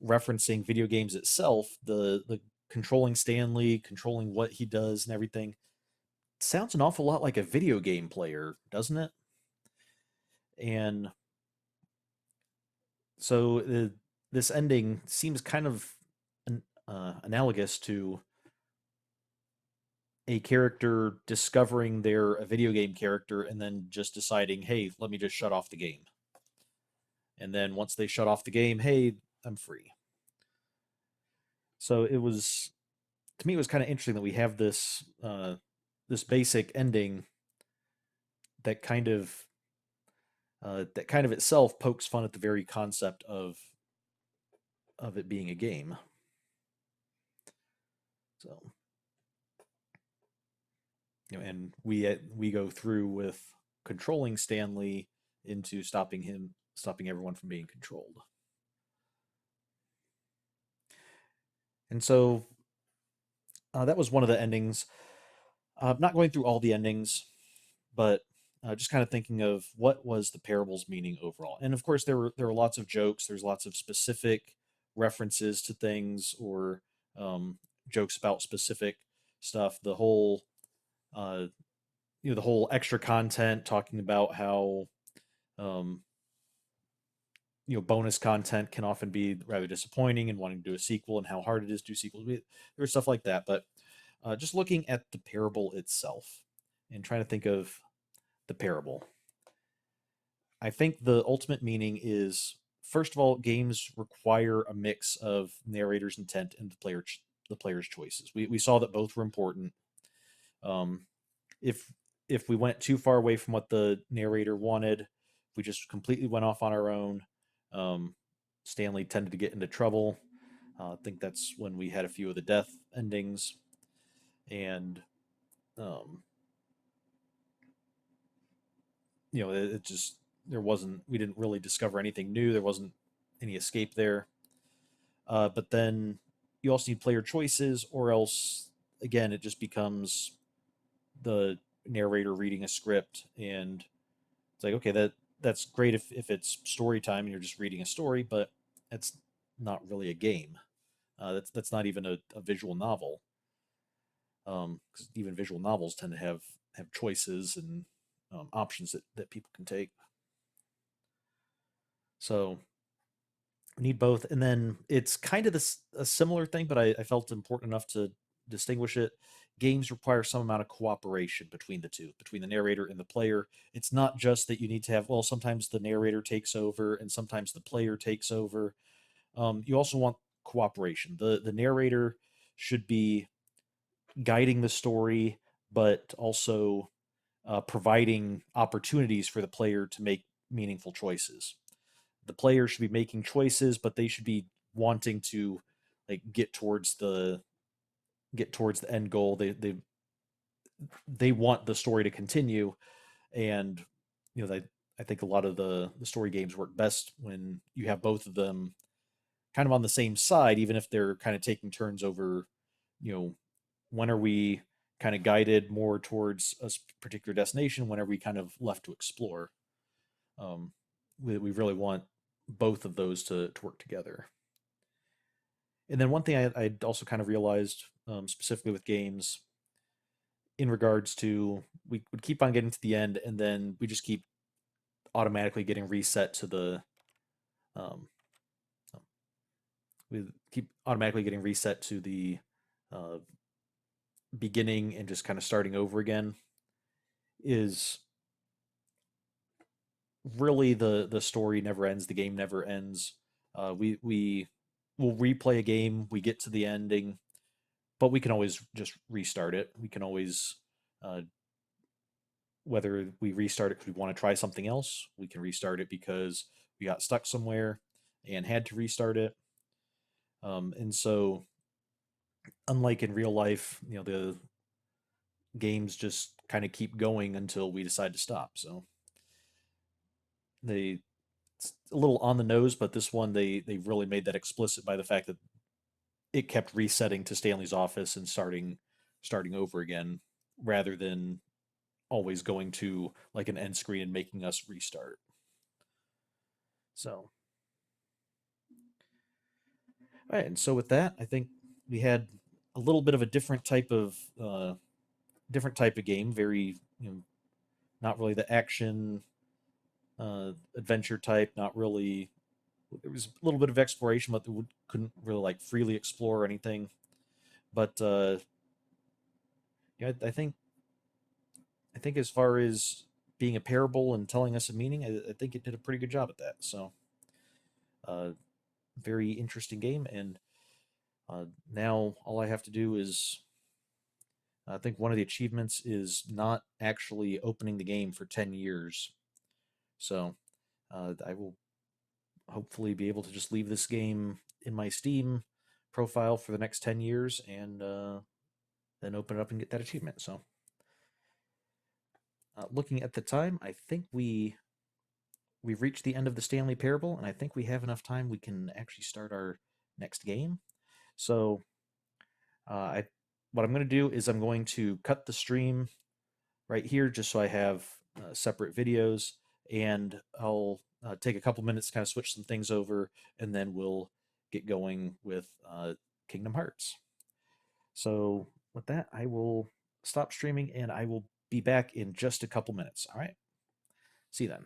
referencing video games itself, the controlling Stanley, controlling what he does and everything. Sounds an awful lot like a video game player, doesn't it? And so this ending seems kind of analogous to a character discovering they're a video game character and then just deciding, hey, let me just shut off the game. And then once they shut off the game, hey, I'm free. So to me, it was kind of interesting that we have this this basic ending that kind of itself pokes fun at the very concept of it being a game. So, and we go through with controlling Stanley into stopping everyone from being controlled. And so that was one of the endings. Not going through all the endings, but just kind of thinking of what was the parable's meaning overall. And of course, there were lots of jokes. There's lots of specific references to things or jokes about specific stuff. The whole the whole extra content talking about how bonus content can often be rather disappointing and wanting to do a sequel and how hard it is to do sequels. There was stuff like that, but just looking at the parable itself and trying to think of the parable, I think the ultimate meaning is, first of all, games require a mix of narrator's intent and the player's choices. We saw that both were important. If we went too far away from what the narrator wanted, if we just completely went off on our own, Stanley tended to get into trouble. I think that's when we had a few of the death endings, and it just we didn't really discover anything new. There wasn't any escape there. But then you also need player choices, or else again it just becomes the narrator reading a script, and it's like, okay, that's great if it's story time and you're just reading a story, but it's not really a game. That's not even a visual novel, because even visual novels tend to have choices and options that people can take. So we need both, and then it's kind of a similar thing, but I felt important enough to distinguish it. Games require some amount of cooperation between the two, between the narrator and the player. It's not just that you need to have, well, sometimes the narrator takes over and sometimes the player takes over. You also want cooperation. The narrator should be guiding the story, but also providing opportunities for the player to make meaningful choices. The player should be making choices, but they should be wanting to like get towards the end goal. They want the story to continue, and I I think a lot of the story games work best when you have both of them kind of on the same side, even if they're kind of taking turns over, you know, when are we kind of guided more towards a particular destination, when are we kind of left to explore. Um, we really want both of those to work together. And then one thing I also kind of realized, specifically with games, in regards to we would keep on getting to the end, and then we just keep automatically getting reset to the um, we keep automatically getting reset to the uh, beginning and just kind of starting over again is really the story never ends, the game never ends. We will replay a game, we get to the ending, but we can always just restart it. We can always uh, whether we restart it because we want to try something else, we can restart it because we got stuck somewhere and had to restart it. And so, unlike in real life, the games just kind of keep going until we decide to stop. So they it's a little on the nose, but this one they really made that explicit by the fact that it kept resetting to Stanley's office and starting over again, rather than always going to like an end screen and making us restart. So, all right, and so with that, I think we had a little bit of a different type of game. Very, not really the action adventure type. Not really. There was a little bit of exploration, but we couldn't really like freely explore anything. But yeah, I think as far as being a parable and telling us a meaning, I think it did a pretty good job at that. So, uh, very interesting game, and now all I have to do is I think one of the achievements is not actually opening the game for 10 years. So I will hopefully be able to just leave this game in my Steam profile for the next 10 years and then open it up and get that achievement. So looking at the time, I think we've reached the end of the Stanley Parable, and I think we have enough time we can actually start our next game. So I what I'm going to do is I'm going to cut the stream right here just so I have separate videos, and I'll take a couple minutes to kind of switch some things over, and then we'll get going with Kingdom Hearts. So with that, I will stop streaming and I will be back in just a couple minutes. All right. See you then.